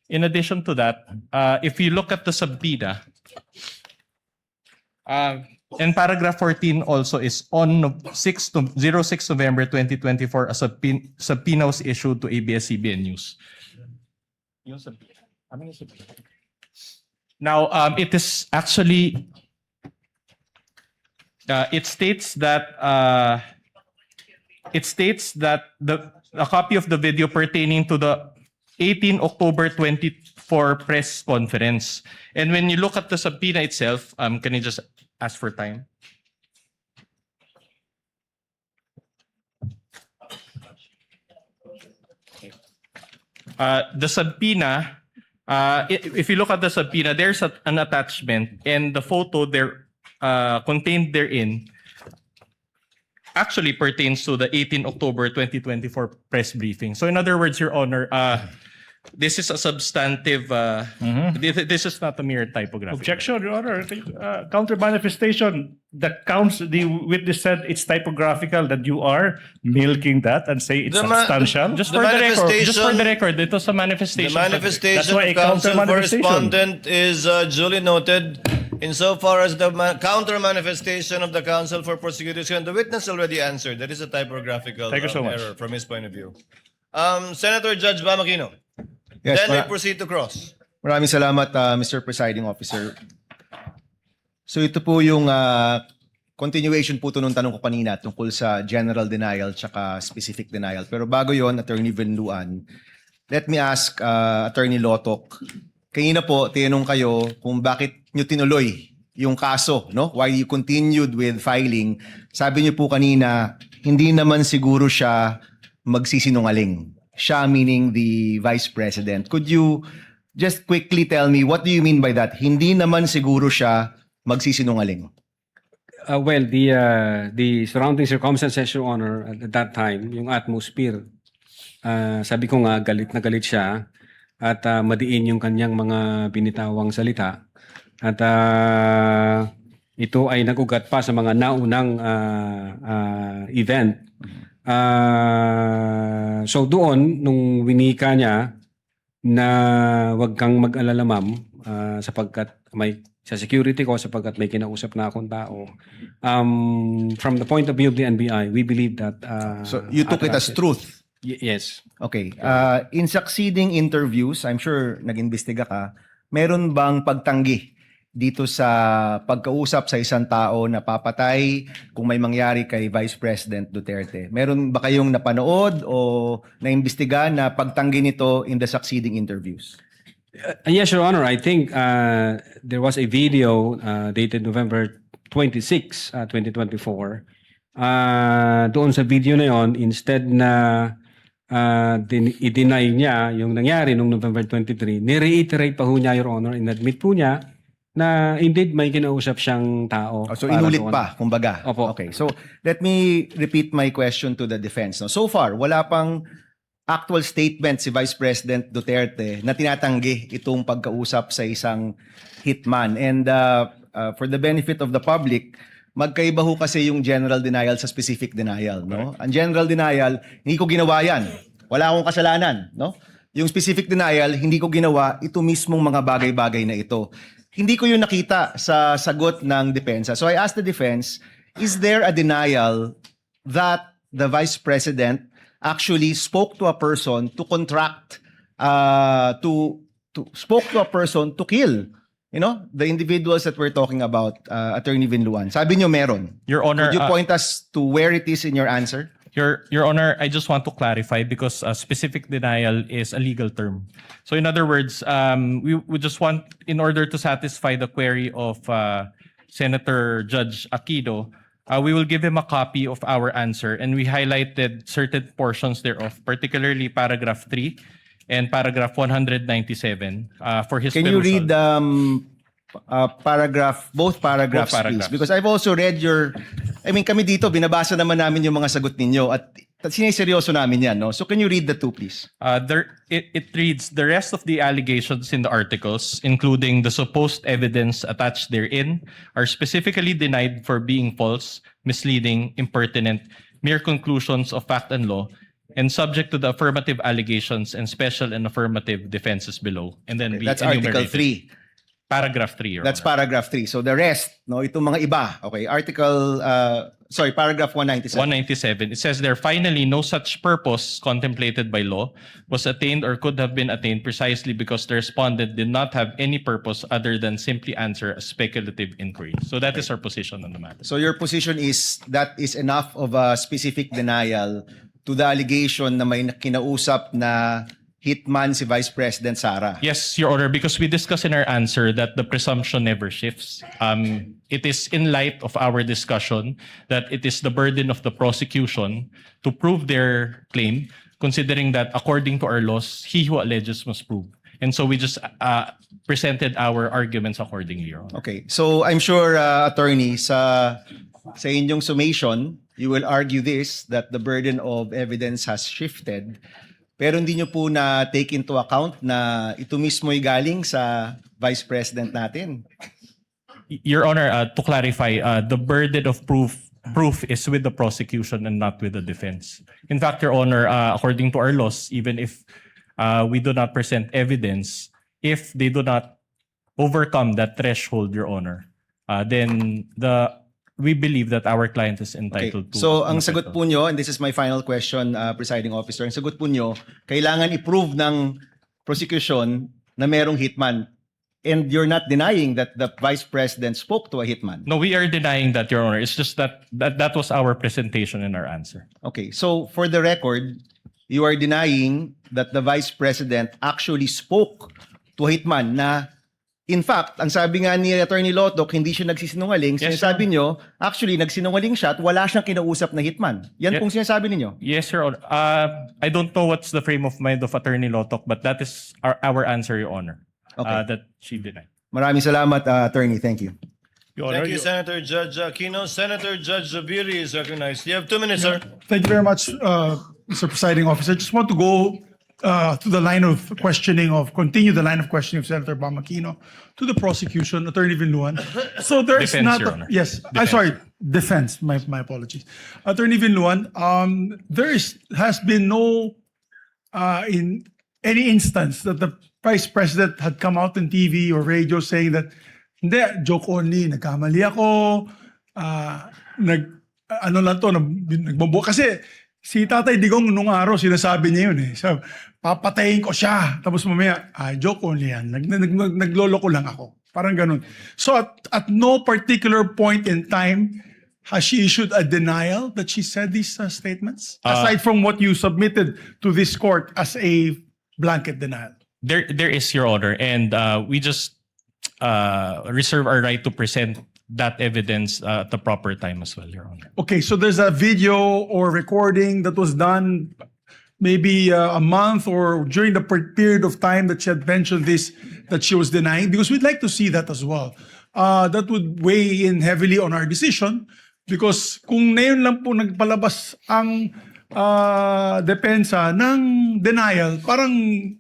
In addition to that, if you look at the subpoena, and paragraph 14 also is on 06 November 2024, a subpoena was issued to ABS-CBN News. Now, it is actually, it states that a copy of the video pertaining to the 18 October 24 press conference. And when you look at the subpoena itself, can you just ask for time? The subpoena, if you look at the subpoena, there's an attachment, and the photo there contained therein actually pertains to the 18 October 2024 press briefing. So in other words, Your Honor, this is a substantive, this is not a mere typography. Objection, Your Honor. Counter manifestation. The witness said it's typographical, that you are milking that and say it's substantial. Just The for the manifestation- record, ito sa The manifestation. That's manifestation why of a counsel for counter-manifestation. respondent is duly noted. Insofar as the counter manifestation of the counsel for prosecution, the witness already answered. That is a typographical Thank you so much. error from his point of view. Senator Judge Bam Aquino. Yes, Then we proceed to cross. Maraming salamat, Mr. Presiding Officer. So ito po yung continuation po to nung tanong ko kanina tungkol sa general denial tsaka specific denial. Pero bago yon, Attorney Venluan, let me ask Attorney Lotok. Kanina po, tinanong kayo kung bakit nyo tinuloy yung kaso, no? Why you continued with filing. Sabi niyo po kanina, hindi naman siguro siya magsisinungaling. Siya meaning the Vice President. Could you just quickly tell me, what do you mean by that? Hindi naman siguro siya magsisinungaling. Well, the surrounding circumstances, Your Honor, at that time, yung atmosphere, sabi ko nga, galit na galit siya at madiin yung kanyang mga binitawang salita. At ito ay nagugat pa sa mga naunang event. So doon, nung winika niya na wag kang mag-alala ma'am, sapagkat may sa security ko, sapagkat may kinausap na akong tao. From the point of view of the NBI, we believe that... So you took it as truth? Yes. Okay. In succeeding interviews, I'm sure nag-imbestiga ka, meron bang pagtanggi dito sa pagkausap sa isang tao na papatay kung may mangyari kay Vice President Duterte? Meron ba kayong napanood o naimbestiga na pagtanggi nito in the succeeding interviews? Yes, Your Honor. I think there was a video dated November 26, 2024. Doon sa video na yon, instead na i-deny niya yung nangyari noong November 23, ni-reiterate pa ho niya, Your Honor, in-admit po niya na indeed may kinausap siyang tao. So para inulit doon. pa, kumbaga. Opo. Okay. So let me repeat my question to the defense. No, so far, wala pang actual statement si Vice President Duterte na tinatanggi itong pagkausap sa isang hitman. And for the benefit of the public, magkaiba ho kasi yung general denial sa specific denial, no? Ang general denial, hindi ko ginawa yan. Wala akong kasalanan, no? Yung specific denial, hindi ko ginawa ito mismong mga bagay-bagay na ito. Hindi ko yun nakita sa sagot ng depensa. So I asked the defense, is there a denial that the Vice President actually spoke to a person to contract, spoke to a person to kill, you know, the individuals that we're talking about, Attorney Venluan? Sabi niyo meron. Your Honor, Could you point us to where it is in your answer? Your Honor, I just want to clarify because specific denial is a legal term. So in other words, we just want, in order to satisfy the query of Senator Judge Aquino, we will give him a copy of our answer, and we highlighted certain portions thereof, particularly paragraph 3 and paragraph 197 for his Can you perusal. read both paragraphs, please? Because I've also read your, I mean, kami dito, binabasa naman namin yung mga sagot ninyo at siniseryoso namin yan, no? So can you read the two, please? It reads, the rest of the allegations in the articles, including the supposed evidence attached therein, are specifically denied for being false, misleading, impertinent, mere conclusions of fact and law, and subject to the affirmative allegations and special and affirmative defenses below. And then That's Article 3. Paragraph 3, Your That's Honor. paragraph 3. So the rest, no, itong mga iba. Okay, paragraph 197. 197. It says there, finally, no such purpose contemplated by law was attained or could have been attained precisely because the respondent did not have any purpose other than simply answer a speculative inquiry. So that is our position on the matter. So your position is that is enough of a specific denial to the allegation na may kinausap na hitman si Vice President Sara. Yes, Your Honor, because we discussed in our answer that the presumption never shifts. It is in light of our discussion that it is the burden of the prosecution to prove their claim, considering that according to our laws, he who alleges must prove. And so we just presented our arguments accordingly, Your Honor. Okay, so I'm sure, attorney, sa inyong summation, you will argue this, that the burden of evidence has shifted. Pero hindi nyo po na take into account na ito mismo'y galing sa Vice President natin. Your Honor, to clarify, the burden of proof is with the prosecution and not with the defense. In fact, Your Honor, according to our laws, even if we do not present evidence, if they do not overcome that threshold, Your Honor, then the we believe that our client is Okay. entitled to. So, ang sagot po nyo, and this is my final question, presiding officer, ang sagot po nyo, kailangan i-prove ng prosecution na merong hitman. And you're not denying that the Vice President spoke to a hitman. No, we are denying that, Your Honor. It's just that that was our presentation and our answer. Okay, so for the record, you are denying that the Vice President actually spoke to a hitman na, in fact, ang sabi nga ni Attorney Lotoc, hindi siya nagsisinungaling. Yes, Sinasabi nyo, actually, nagsinungaling siya at wala siyang kinausap na hitman. Yan Yeah. pong sinasabi ninyo. Yes, Your Honor. I don't know what's the frame of mind of Attorney Lotoc, but that is our answer, Your Honor. Okay. That she denied. Maraming salamat, Attorney. Thank you. Your Honor, Thank you, Senator Judge Aquino. Senator Judge Zubiri is recognized. You have 2 minutes, sir. Thank you very much, Mr. Presiding Officer. Just want to go to the line of questioning continue the line of questioning of Senator Bam Aquino to the prosecution, Attorney Vinluan. So there is Defense, not, Your Honor. yes, I'm Defense. sorry, defense, my apologies. Attorney Vinluan, has been no, in any instance that the Vice President had come out on TV or radio saying that, hindi, joke only, nagkamali ako, ano lang to, nagbobo. Kasi si Tatay Digong nung araw, sinasabi niya yun eh. So, papatayin ko siya. Tapos mamaya, joke only yan. Nagloloko lang ako. Parang ganun. So at no particular point in time, has she issued a denial that she said these statements? Aside from what you submitted to this court as a blanket denial. there is, Your Honor, and we just reserve our right to present that evidence at the proper time as well, Your Honor. Okay, so there's a video or recording that was done maybe a month or during the period of time that she had mentioned this, that she was denying, because we'd like to see that as well. That would weigh in heavily on our decision because kung ngayon lang po nagpalabas ang depensa ng denial, parang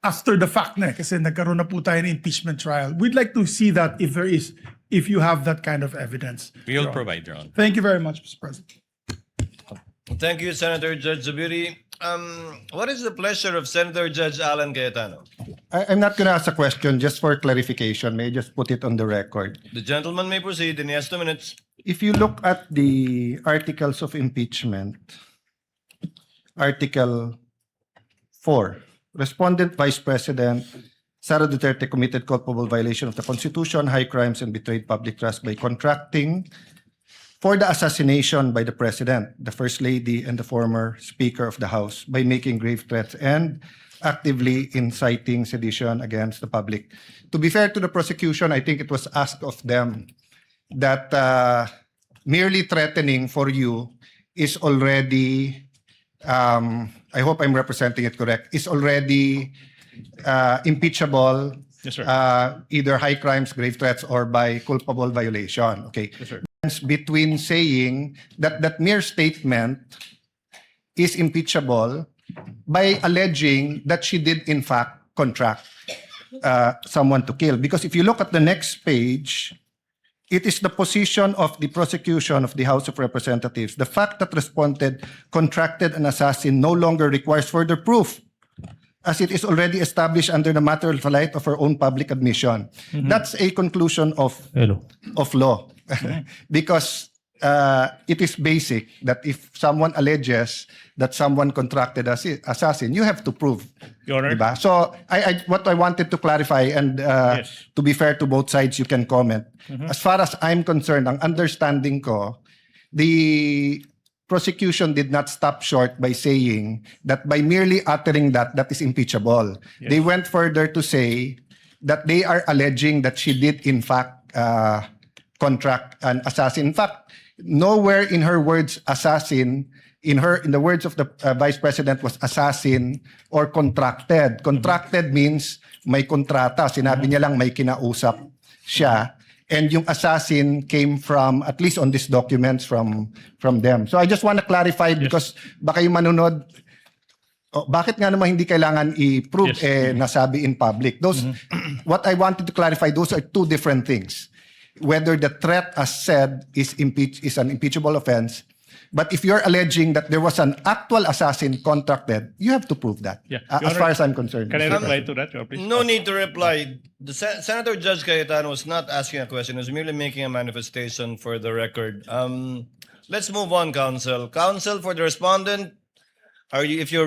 after the fact na kasi nagkaroon na po tayo ng impeachment trial. We'd like to see that if you have that kind of evidence. We will provide, Your Honor. Thank you very much, Mr. President. Thank you, Senator Judge Zubiri. What is the pleasure of Senator Judge Alan Cayetano? I'm not going to ask a question just for clarification. May I just put it on the record? The gentleman may proceed and he has 2 minutes. If you look at the articles of impeachment, Article 4, Respondent Vice President Sara Duterte committed culpable violation of the Constitution, high crimes, and betrayed public trust by contracting for the assassination by the President, the First Lady, and the former Speaker of the House by making grave threats and actively inciting sedition against the public. To be fair to the prosecution, I think it was asked of them that merely threatening for you is already, I hope I'm representing it correct, is already impeachable, Yes, sir. either high crimes, grave threats, or by culpable violation. Okay. Yes, sir. Between saying that that mere statement is impeachable by alleging that she did in fact contract someone to kill. Because if you look at the next page, it is the position of the prosecution of the House of Representatives. The fact that respondent contracted an assassin no longer requires further proof, as it is already established under the matter of light of her own public admission. That's a conclusion of law. Because it is basic that if someone alleges that someone contracted assassin, you have to prove. Your Honor. Diba? So what I wanted to clarify, and Yes. to be fair to both sides, you can comment. As far as I'm concerned, ang understanding ko, the prosecution did not stop short by saying that by merely uttering that is impeachable. Yes. They went further to say that they are alleging that she did in fact contract an assassin. In fact, nowhere in her words assassin, in the words of the Vice President, was assassin or contracted. Contracted means may kontrata. Sinabi niya lang may kinausap siya. And yung assassin came from, at least on these documents, from them. So I just want to clarify because baka yung manunod, bakit nga naman hindi kailangan i-prove nasabi in public? Those, what I wanted to clarify, those are two different things. Whether the threat as said is an impeachable offense, But if you're alleging that there was an actual assassin contracted, you have to prove that. Yeah. Your As Honor, far as I'm concerned. Can I Mr. reply to that, Your Honor, please? No need to reply. The Senator Judge Cayetano was not asking a question. He was merely making a manifestation for the record. Let's move on, counsel. Counsel for the respondent, are you, if you're